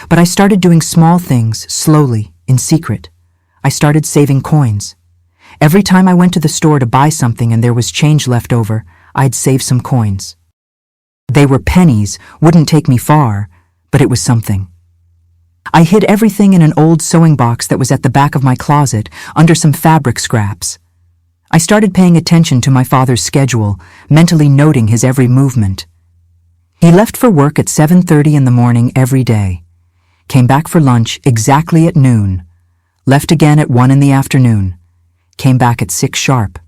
But I started doing small things, slowly, in secret. I started saving coins. Every time I went to the store to buy something and there was change left over, I'd save some coins. They were pennies, wouldn't take me far, but it was something. I hid everything in an old sewing box that was at the back of my closet, under some fabric scraps. I started paying attention to my father's schedule, mentally noting his every movement. He left for work at 7:30 in the morning every day, came back for lunch exactly at noon, left again at 1 in the afternoon, came back at 6 sharp.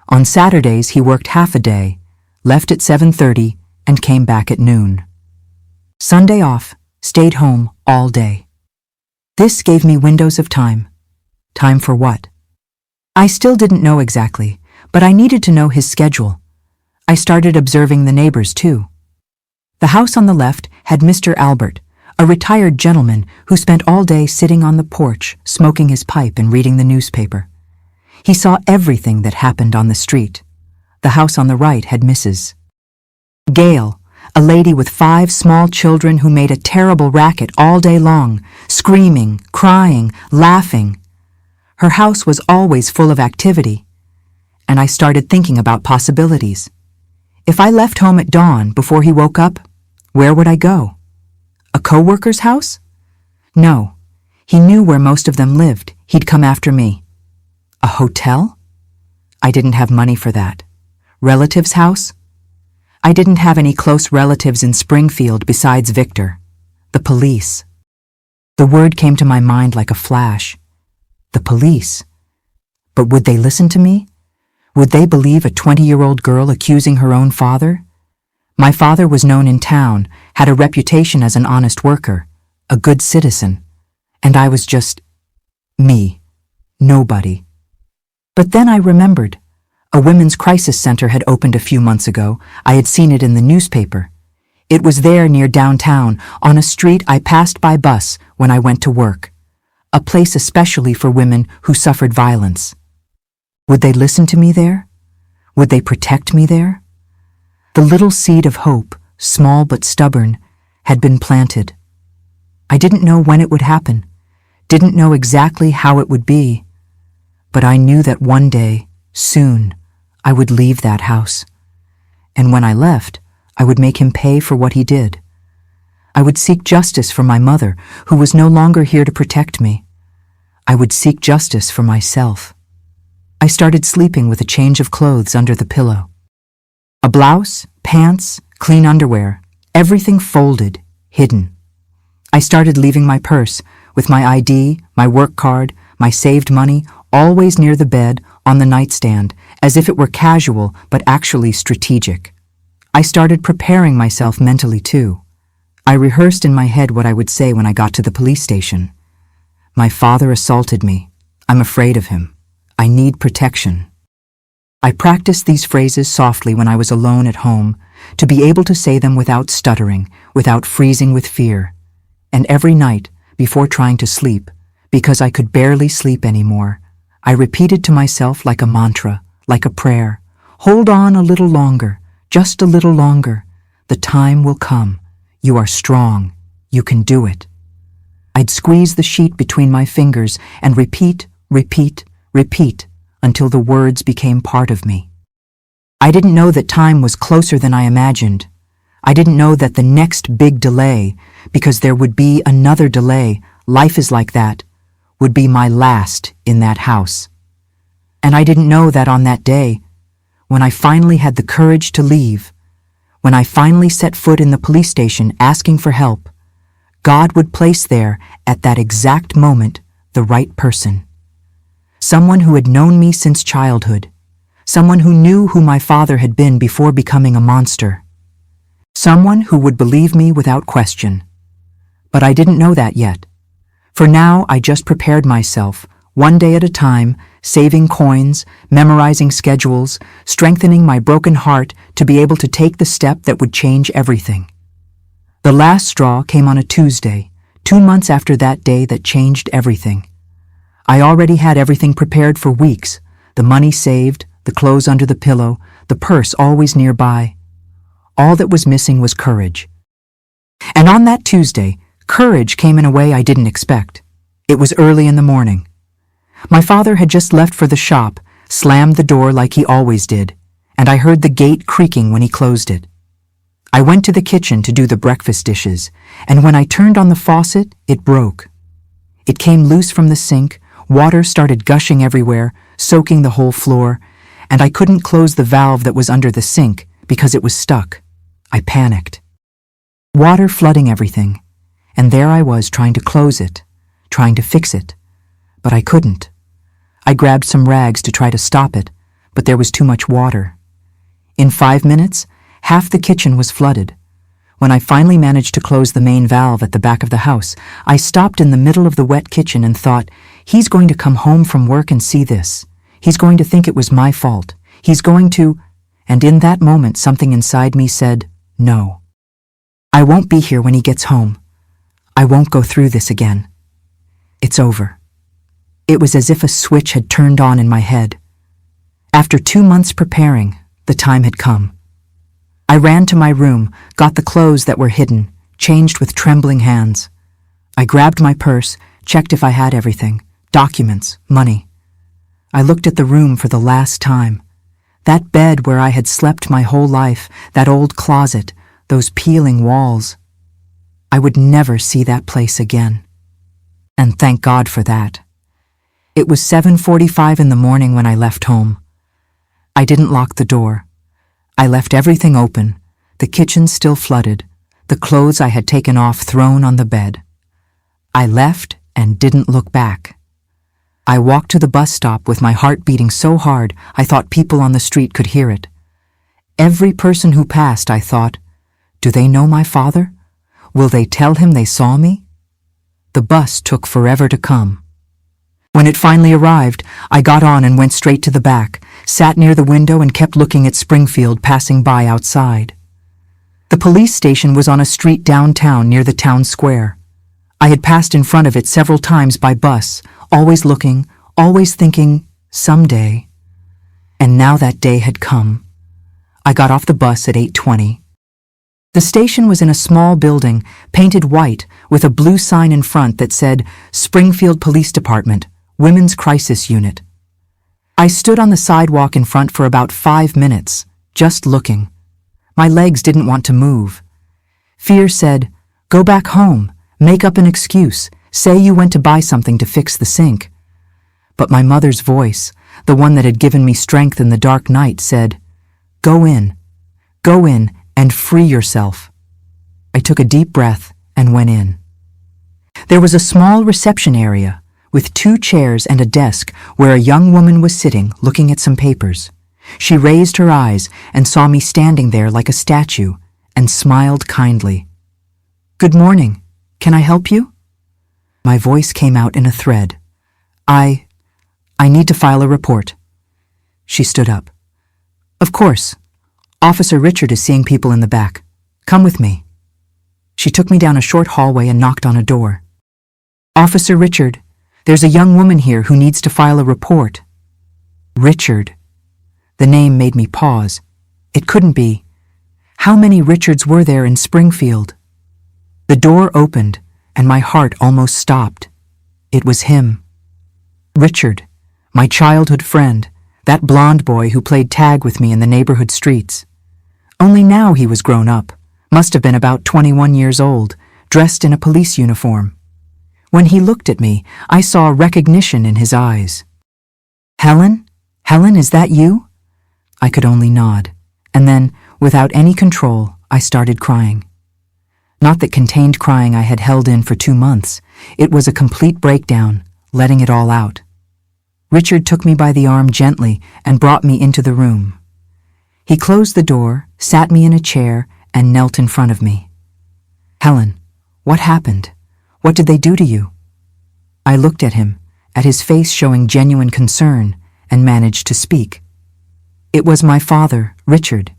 On Saturdays he worked half a day, left at 7:30, and came back at noon. Sunday off, stayed home all day. This gave me windows of time. Time for what? I still didn't know exactly, but I needed to know his schedule. I started observing the neighbors too. The house on the left had Mr. Albert, a retired gentleman who spent all day sitting on the porch, smoking his pipe and reading the newspaper. He saw everything that happened on the street. The house on the right had Mrs. Gail, a lady with 5 small children who made a terrible racket all day long, screaming, crying, laughing. Her house was always full of activity. and I started thinking about possibilities. If I left home at dawn before he woke up, where would I go? A co-worker's house? No. He knew where most of them lived. He'd come after me. A hotel? I didn't have money for that. Relative's house? I didn't have any close relatives in Springfield besides Victor. The police. The word came to my mind like a flash. The police. But would they listen to me? Would they believe a 20-year-old girl accusing her own father? My father was known in town, had a reputation as an honest worker, a good citizen, and I was just me, nobody. But then I remembered. A women's crisis center had opened a few months ago. I had seen it in the newspaper. It was there near downtown, on a street I passed by bus when I went to work. A place especially for women who suffered violence. Would they listen to me there? Would they protect me there? The little seed of hope, small but stubborn, had been planted. I didn't know when it would happen, didn't know exactly how it would be, but I knew that one day, soon, I would leave that house. And when I left, I would make him pay for what he did. I would seek justice for my mother, who was no longer here to protect me. I would seek justice for myself. I started sleeping with a change of clothes under the pillow. A blouse, pants, clean underwear, everything folded, hidden. I started leaving my purse, with my ID, my work card, my saved money, always near the bed, on the nightstand, as if it were casual but actually strategic. I started preparing myself mentally too. I rehearsed in my head what I would say when I got to the police station. My father assaulted me. I'm afraid of him. I need protection. I practiced these phrases softly when I was alone at home, to be able to say them without stuttering, without freezing with fear. And every night, before trying to sleep, because I could barely sleep anymore, I repeated to myself like a mantra, like a prayer, "Hold on a little longer, just a little longer. The time will come. You are strong. You can do it." I'd squeeze the sheet between my fingers and repeat, repeat, repeat, until the words became part of me. I didn't know that time was closer than I imagined. I didn't know that the next big delay, because there would be another delay, life is like that, would be my last in that house. And I didn't know that on that day, when I finally had the courage to leave, when I finally set foot in the police station asking for help, God would place there, at that exact moment, the right person. Someone who had known me since childhood. Someone who knew who my father had been before becoming a monster. Someone who would believe me without question. But I didn't know that yet. For now, I just prepared myself, one day at a time, saving coins, memorizing schedules, strengthening my broken heart to be able to take the step that would change everything. The last straw came on a Tuesday, 2 months after that day that changed everything. I already had everything prepared for weeks, the money saved, the clothes under the pillow, the purse always nearby. All that was missing was courage. And on that Tuesday, courage came in a way I didn't expect. It was early in the morning. My father had just left for the shop, slammed the door like he always did, and I heard the gate creaking when he closed it. I went to the kitchen to do the breakfast dishes, and when I turned on the faucet, it broke. It came loose from the sink, water started gushing everywhere, soaking the whole floor, and I couldn't close the valve that was under the sink because it was stuck. I panicked. Water flooding everything, and there I was trying to close it, trying to fix it, but I couldn't. I grabbed some rags to try to stop it, but there was too much water. In 5 minutes, half the kitchen was flooded. When I finally managed to close the main valve at the back of the house, I stopped in the middle of the wet kitchen and thought, he's going to come home from work and see this. He's going to think it was my fault. He's going to... And in that moment, something inside me said, no. I won't be here when he gets home. I won't go through this again. It's over. It was as if a switch had turned on in my head. After 2 months preparing, the time had come. I ran to my room, got the clothes that were hidden, changed with trembling hands. I grabbed my purse, checked if I had everything, documents, money. I looked at the room for the last time. That bed where I had slept my whole life, that old closet, those peeling walls. I would never see that place again. And thank God for that. It was 7:45 in the morning when I left home. I didn't lock the door. I left everything open, the kitchen still flooded, the clothes I had taken off thrown on the bed. I left and didn't look back. I walked to the bus stop with my heart beating so hard I thought people on the street could hear it. Every person who passed, I thought, do they know my father? Will they tell him they saw me? The bus took forever to come. When it finally arrived, I got on and went straight to the back, sat near the window and kept looking at Springfield passing by outside. The police station was on a street downtown near the town square. I had passed in front of it several times by bus, always looking, always thinking, someday. And now that day had come. I got off the bus at 8:20. The station was in a small building, painted white, with a blue sign in front that said, Springfield Police Department, Women's Crisis Unit. I stood on the sidewalk in front for about 5 minutes, just looking. My legs didn't want to move. Fear said, go back home, make up an excuse, say you went to buy something to fix the sink. But my mother's voice, the one that had given me strength in the dark night, said, go in and free yourself. I took a deep breath and went in. There was a small reception area with 2 chairs and a desk where a young woman was sitting looking at some papers. She raised her eyes and saw me standing there like a statue and smiled kindly. Good morning. Can I help you? My voice came out in a thread. I need to file a report. She stood up. Of course. Officer Richard is seeing people in the back. Come with me. She took me down a short hallway and knocked on a door. Officer Richard, there's a young woman here who needs to file a report. Richard. The name made me pause. It couldn't be. How many Richards were there in Springfield? The door opened, and my heart almost stopped. It was him. Richard, my childhood friend, that blonde boy who played tag with me in the neighborhood streets. Only now he was grown up, must have been about 21 years old, dressed in a police uniform. When he looked at me, I saw recognition in his eyes. Helen? Helen, is that you? I could only nod, and then, without any control, I started crying. Not that contained crying I had held in for 2 months. It was a complete breakdown, letting it all out. Richard took me by the arm gently and brought me into the room. He closed the door, sat me in a chair, and knelt in front of me. Helen, what happened? What did they do to you? I looked at him, at his face showing genuine concern, and managed to speak. It was my father, Richard.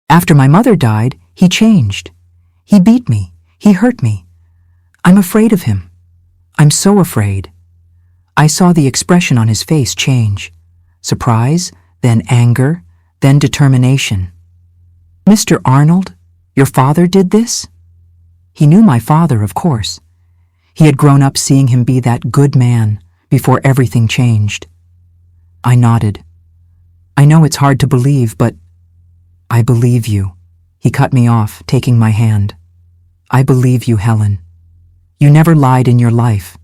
After my mother died, he changed. He beat me. He hurt me. I'm afraid of him. I'm so afraid. I saw the expression on his face change. Surprise, then anger, then determination. Mr. Arnold, your father did this? He knew my father, of course. He had grown up seeing him be that good man before everything changed. I nodded. I know it's hard to believe, but I believe you. He cut me off, taking my hand. I believe you, Helen. You never lied in your life.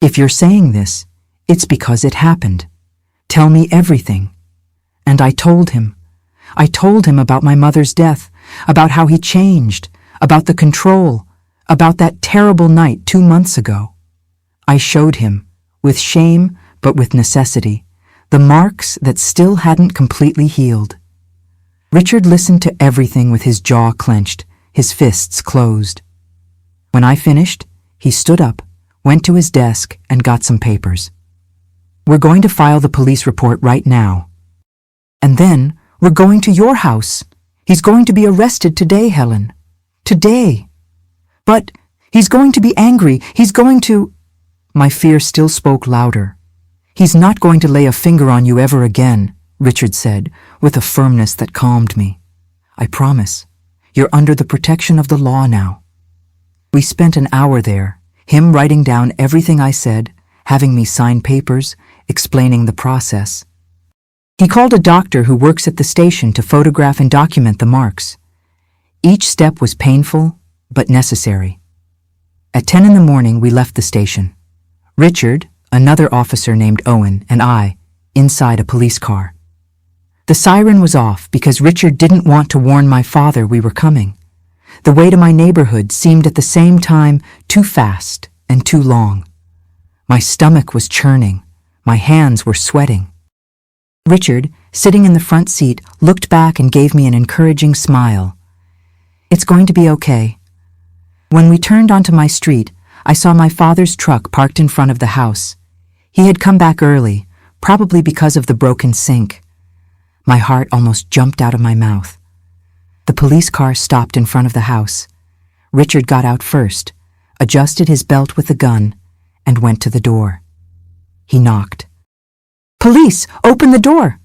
If you're saying this, it's because it happened. Tell me everything. And I told him. I told him about my mother's death, about how he changed, about the control, about that terrible night 2 months ago. I showed him, with shame but with necessity, the marks that still hadn't completely healed. Richard listened to everything with his jaw clenched, his fists closed. When I finished, he stood up, went to his desk, and got some papers. We're going to file the police report right now. And then we're going to your house. He's going to be arrested today, Helen. Today. But he's going to be angry. He's going to... My fear still spoke louder. He's not going to lay a finger on you ever again, Richard said, with a firmness that calmed me. I promise. You're under the protection of the law now. We spent an hour there, him writing down everything I said, having me sign papers, explaining the process. He called a doctor who works at the station to photograph and document the marks. Each step was painful, but necessary. At 10 in the morning, we left the station. Richard, another officer named Owen, and I, inside a police car. The siren was off because Richard didn't want to warn my father we were coming. The way to my neighborhood seemed at the same time too fast and too long. My stomach was churning. My hands were sweating. Richard, sitting in the front seat, looked back and gave me an encouraging smile. "It's going to be okay." When we turned onto my street, I saw my father's truck parked in front of the house. He had come back early, probably because of the broken sink. My heart almost jumped out of my mouth. The police car stopped in front of the house. Richard got out first, adjusted his belt with the gun, and went to the door. He knocked. "Police, open the door!"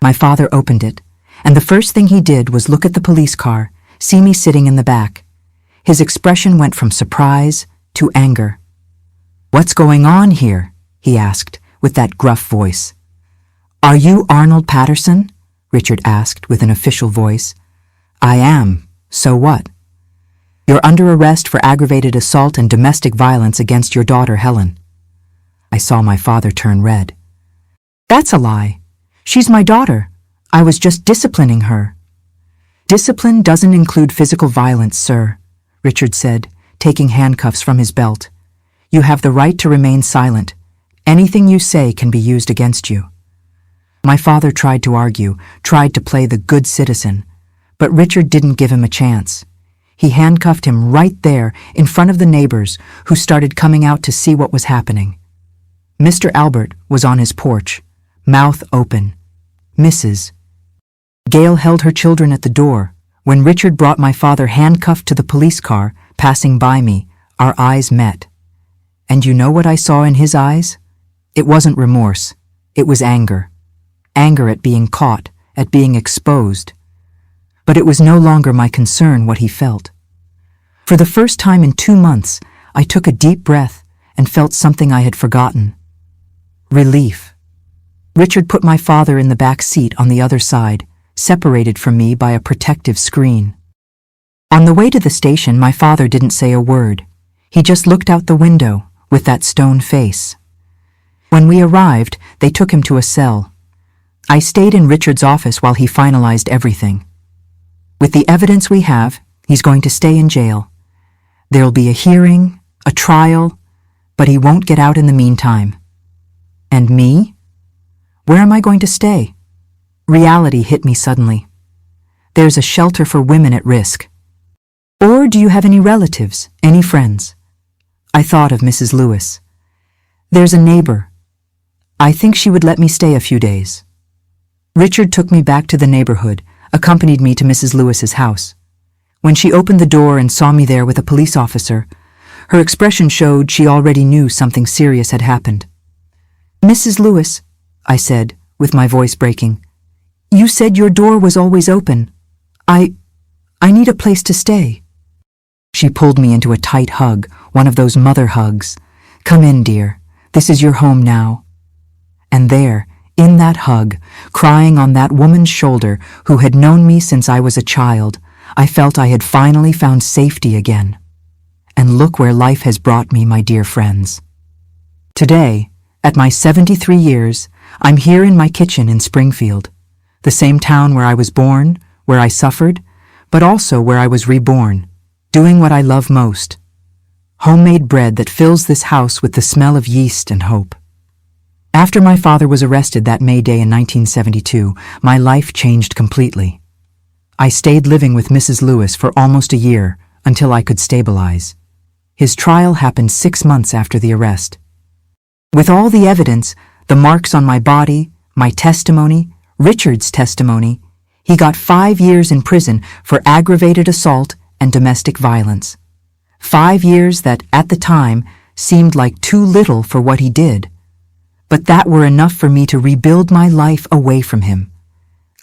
My father opened it, and the first thing he did was look at the police car, see me sitting in the back. His expression went from surprise to anger. "What's going on here?" he asked, with that gruff voice. "Are you Arnold Patterson?" Richard asked with an official voice. "I am. So what?" "You're under arrest for aggravated assault and domestic violence against your daughter, Helen." I saw my father turn red. "That's a lie. She's my daughter. I was just disciplining her." "Discipline doesn't include physical violence, sir," Richard said, taking handcuffs from his belt. "You have the right to remain silent. Anything you say can be used against you." My father tried to argue, tried to play the good citizen, but Richard didn't give him a chance. He handcuffed him right there in front of the neighbors who started coming out to see what was happening. Mr. Albert was on his porch, mouth open. Mrs. Gail held her children at the door. When Richard brought my father handcuffed to the police car, passing by me, our eyes met. And you know what I saw in his eyes? It wasn't remorse. It was anger. Anger at being caught, at being exposed. But it was no longer my concern what he felt. For the first time in 2 months, I took a deep breath and felt something I had forgotten. Relief. Richard put my father in the back seat on the other side, separated from me by a protective screen. On the way to the station, my father didn't say a word. He just looked out the window with that stone face. When we arrived, they took him to a cell. I stayed in Richard's office while he finalized everything. With the evidence we have, he's going to stay in jail. There'll be a hearing, a trial, but he won't get out in the meantime. And me? Where am I going to stay? Reality hit me suddenly. There's a shelter for women at risk. Or do you have any relatives, any friends? I thought of Mrs. Lewis. There's a neighbor. I think she would let me stay a few days. Richard took me back to the neighborhood, accompanied me to Mrs. Lewis's house. When she opened the door and saw me there with a police officer, her expression showed she already knew something serious had happened. "Mrs. Lewis," I said, with my voice breaking, "you said your door was always open. I need a place to stay." She pulled me into a tight hug, one of those mother hugs. "Come in, dear. This is your home now." And there, in that hug, crying on that woman's shoulder who had known me since I was a child, I felt I had finally found safety again. And look where life has brought me, my dear friends. Today, at my 73 years, I'm here in my kitchen in Springfield, the same town where I was born, where I suffered, but also where I was reborn, doing what I love most. Homemade bread that fills this house with the smell of yeast and hope. After my father was arrested that May day in 1972, my life changed completely. I stayed living with Mrs. Lewis for almost a year until I could stabilize. His trial happened 6 months after the arrest. With all the evidence, the marks on my body, my testimony, Richard's testimony, he got 5 years in prison for aggravated assault and domestic violence. 5 years that, at the time, seemed like too little for what he did. But that were enough for me to rebuild my life away from him.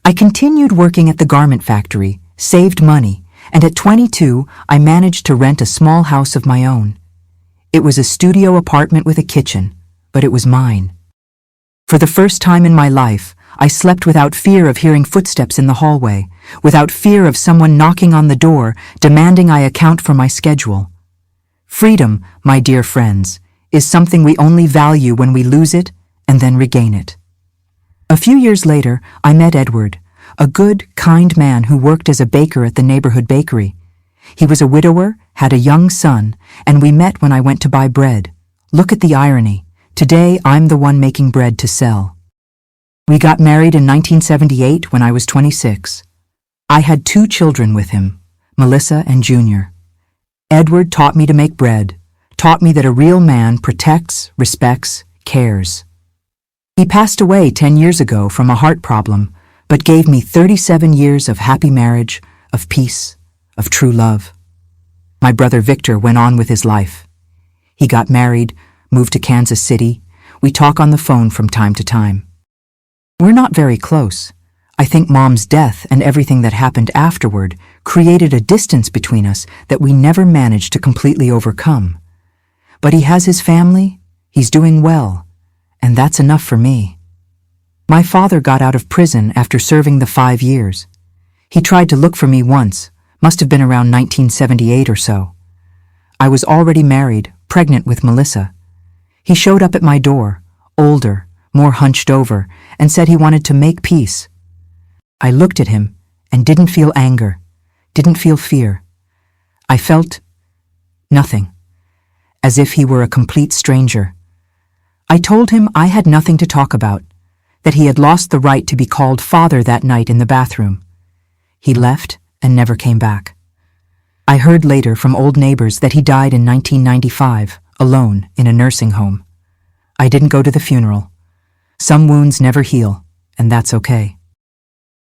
I continued working at the garment factory, saved money, and at 22, I managed to rent a small house of my own. It was a studio apartment with a kitchen, but it was mine. For the first time in my life, I slept without fear of hearing footsteps in the hallway, without fear of someone knocking on the door, demanding I account for my schedule. Freedom, my dear friends, is something we only value when we lose it and then regain it. A few years later, I met Edward, a good, kind man who worked as a baker at the neighborhood bakery. He was a widower, had a young son, and we met when I went to buy bread. Look at the irony. Today, I'm the one making bread to sell. We got married in 1978 when I was 26. I had 2 children with him, Melissa and Junior. Edward taught me to make bread, taught me that a real man protects, respects, cares. He passed away 10 years ago from a heart problem, but gave me 37 years of happy marriage, of peace, of true love. My brother Victor went on with his life. He got married, moved to Kansas City. We talk on the phone from time to time. We're not very close. I think Mom's death and everything that happened afterward created a distance between us that we never managed to completely overcome. But he has his family, he's doing well, and that's enough for me. My father got out of prison after serving the 5 years. He tried to look for me once, must have been around 1978 or so. I was already married, pregnant with Melissa. He showed up at my door, older, more hunched over, and said he wanted to make peace. I looked at him and didn't feel anger, didn't feel fear. I felt nothing, as if he were a complete stranger. I told him I had nothing to talk about, that he had lost the right to be called father that night in the bathroom. He left and never came back. I heard later from old neighbors that he died in 1995, alone in a nursing home. I didn't go to the funeral. Some wounds never heal, and that's okay.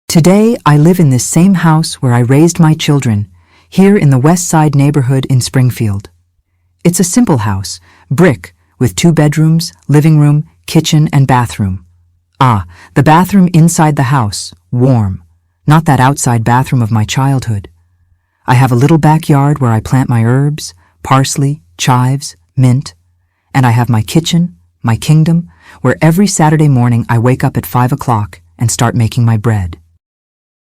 Today, I live in this same house where I raised my children, here in the West Side neighborhood in Springfield. It's a simple house, brick, with 2 bedrooms, living room, kitchen, and bathroom. The bathroom inside the house, warm, not that outside bathroom of my childhood. I have a little backyard where I plant my herbs, parsley, chives, mint, and I have my kitchen, my kingdom, where every Saturday morning I wake up at 5 o'clock and start making my bread.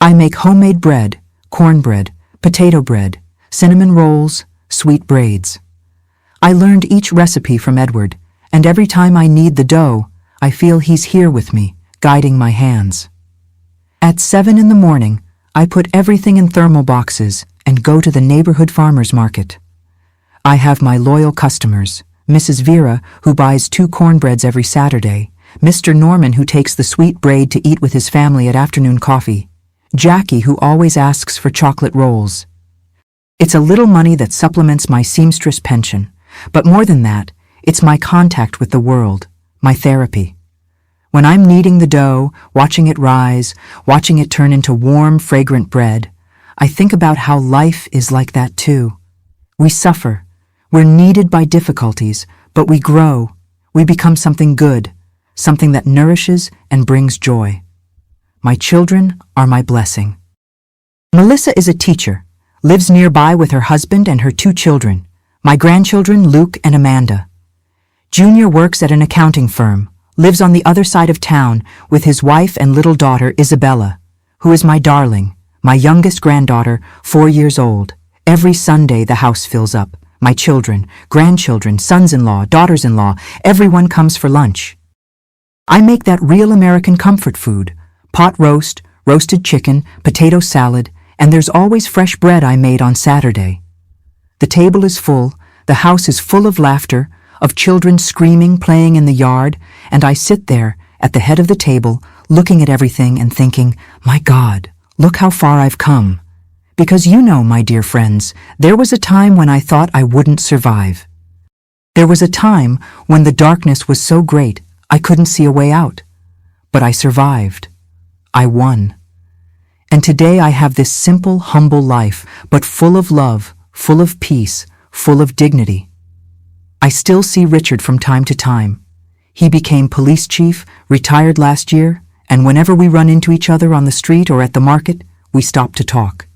I make homemade bread, cornbread, potato bread, cinnamon rolls, sweet braids. I learned each recipe from Edward, and every time I knead the dough, I feel he's here with me, guiding my hands. At 7 in the morning, I put everything in thermal boxes and go to the neighborhood farmer's market. I have my loyal customers, Mrs. Vera, who buys 2 cornbreads every Saturday, Mr. Norman, who takes the sweet braid to eat with his family at afternoon coffee, Jackie, who always asks for chocolate rolls. It's a little money that supplements my seamstress pension, but more than that, it's my contact with the world, my therapy. When I'm kneading the dough, watching it rise, watching it turn into warm, fragrant bread, I think about how life is like that too. We suffer. We're kneaded by difficulties, but we grow. We become something good, something that nourishes and brings joy. My children are my blessing. Melissa is a teacher, lives nearby with her husband and her 2 children, my grandchildren Luke and Amanda. Junior works at an accounting firm, lives on the other side of town with his wife and little daughter Isabella, who is my darling, my youngest granddaughter, 4 years old. Every Sunday the house fills up. My children, grandchildren, sons-in-law, daughters-in-law, everyone comes for lunch. I make that real American comfort food, pot roast, roasted chicken, potato salad, and there's always fresh bread I made on Saturday. The table is full, the house is full of laughter, of children screaming, playing in the yard, and I sit there at the head of the table, looking at everything and thinking, my God, look how far I've come. Because you know, my dear friends, there was a time when I thought I wouldn't survive. There was a time when the darkness was so great I couldn't see a way out. But I survived. I won. And today I have this simple, humble life, but full of love, full of peace, full of dignity. I still see Richard from time to time. He became police chief, retired last year, and whenever we run into each other on the street or at the market, we stop to talk.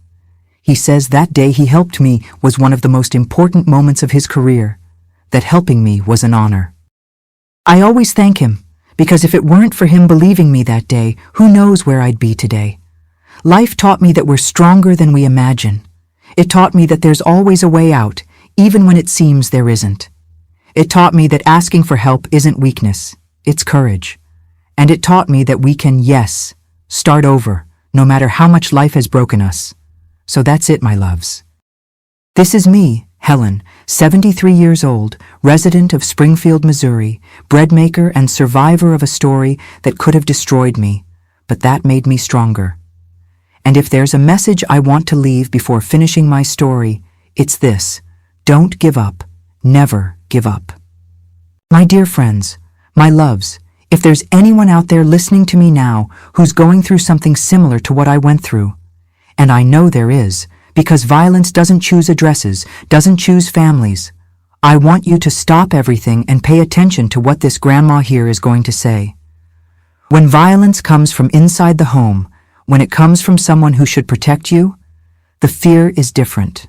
He says that day he helped me was one of the most important moments of his career, that helping me was an honor. I always thank him, because if it weren't for him believing me that day, who knows where I'd be today. Life taught me that we're stronger than we imagine. It taught me that there's always a way out, even when it seems there isn't. It taught me that asking for help isn't weakness, it's courage. And it taught me that we can, yes, start over, no matter how much life has broken us. So that's it, my loves. This is me, Helen, 73 years old, resident of Springfield, Missouri, bread maker and survivor of a story that could have destroyed me, but that made me stronger. And if there's a message I want to leave before finishing my story, it's this: don't give up, never give up. My dear friends, my loves, if there's anyone out there listening to me now who's going through something similar to what I went through, and I know there is, because violence doesn't choose addresses, doesn't choose families, I want you to stop everything and pay attention to what this grandma here is going to say. When violence comes from inside the home, when it comes from someone who should protect you, the fear is different.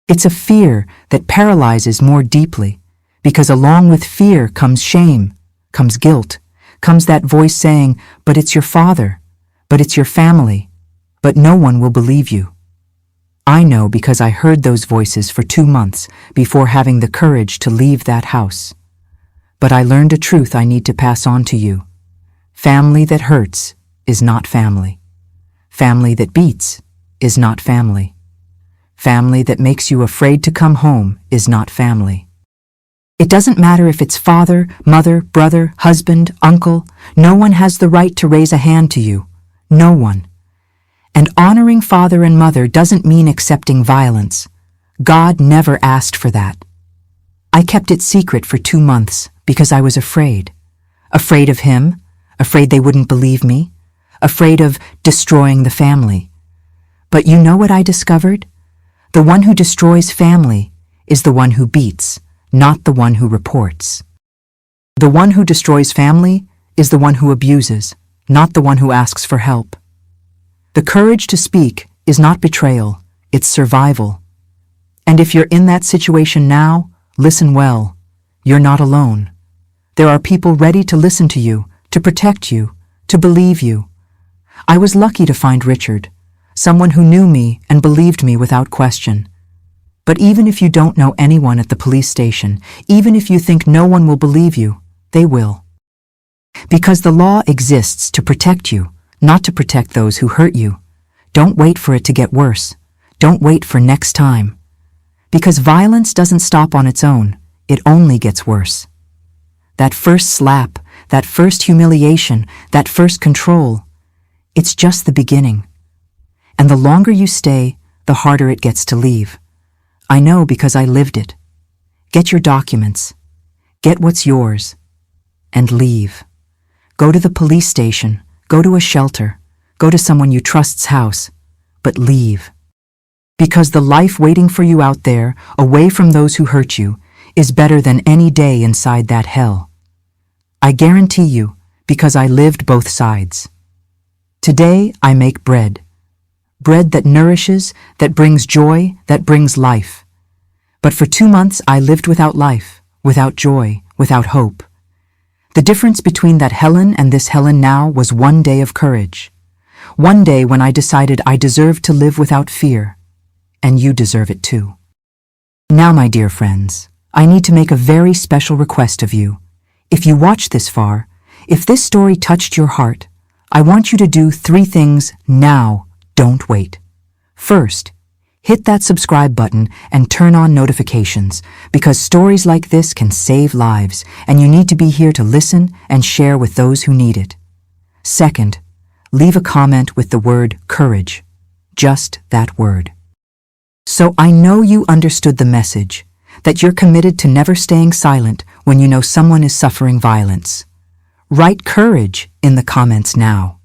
It's a fear that paralyzes more deeply, because along with fear comes shame, comes guilt, comes that voice saying, but it's your father, but it's your family, but no one will believe you. I know because I heard those voices for 2 months before having the courage to leave that house. But I learned a truth I need to pass on to you. Family that hurts is not family. Family that beats is not family. Family that makes you afraid to come home is not family. It doesn't matter if it's father, mother, brother, husband, uncle. No one has the right to raise a hand to you. No one. And honoring father and mother doesn't mean accepting violence. God never asked for that. I kept it secret for 2 months because I was afraid. Afraid of him, afraid they wouldn't believe me, afraid of destroying the family. But you know what I discovered? The one who destroys family is the one who beats, not the one who reports. The one who destroys family is the one who abuses, not the one who asks for help. The courage to speak is not betrayal, it's survival. And if you're in that situation now, listen well. You're not alone. There are people ready to listen to you, to protect you, to believe you. I was lucky to find Richard, someone who knew me and believed me without question. But even if you don't know anyone at the police station, even if you think no one will believe you, they will. Because the law exists to protect you, not to protect those who hurt you. Don't wait for it to get worse. Don't wait for next time. Because violence doesn't stop on its own, it only gets worse. That first slap, that first humiliation, that first control, it's just the beginning. And the longer you stay, the harder it gets to leave. I know because I lived it. Get your documents. Get what's yours. And leave. Go to the police station. Go to a shelter. Go to someone you trust's house. But leave. Because the life waiting for you out there, away from those who hurt you, is better than any day inside that hell. I guarantee you, because I lived both sides. Today I make bread. Bread that nourishes, that brings joy, that brings life. But for 2 months I lived without life, without joy, without hope. The difference between that Helen and this Helen now was 1 day of courage. 1 day when I decided I deserved to live without fear. And you deserve it too. Now, my dear friends, I need to make a very special request of you. If you watched this far, if this story touched your heart, I want you to do 3 things now. Don't wait. First, hit that subscribe button and turn on notifications, because stories like this can save lives, and you need to be here to listen and share with those who need it. Second, leave a comment with the word courage. Just that word. So I know you understood the message, that you're committed to never staying silent when you know someone is suffering violence. Write courage in the comments now.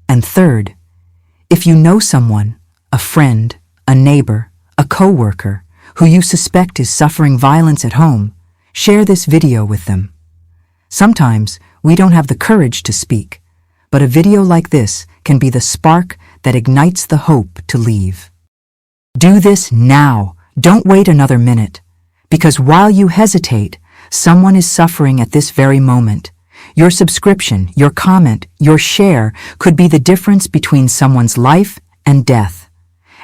And third, if you know someone, a friend, a neighbor, a coworker, who you suspect is suffering violence at home, share this video with them. Sometimes we don't have the courage to speak, but a video like this can be the spark that ignites the hope to leave. Do this now. Don't wait another minute. Because while you hesitate, someone is suffering at this very moment. Your subscription, your comment, your share could be the difference between someone's life and death.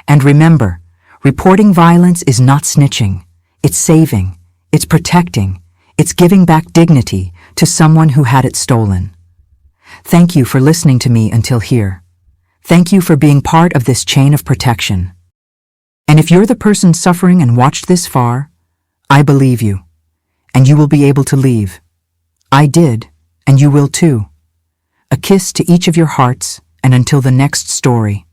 And remember, reporting violence is not snitching. It's saving. It's protecting. It's giving back dignity to someone who had it stolen. Thank you for listening to me until here. Thank you for being part of this chain of protection. And if you're the person suffering and watched this far, I believe you, and you will be able to leave. I did, and you will too. A kiss to each of your hearts, and until the next story.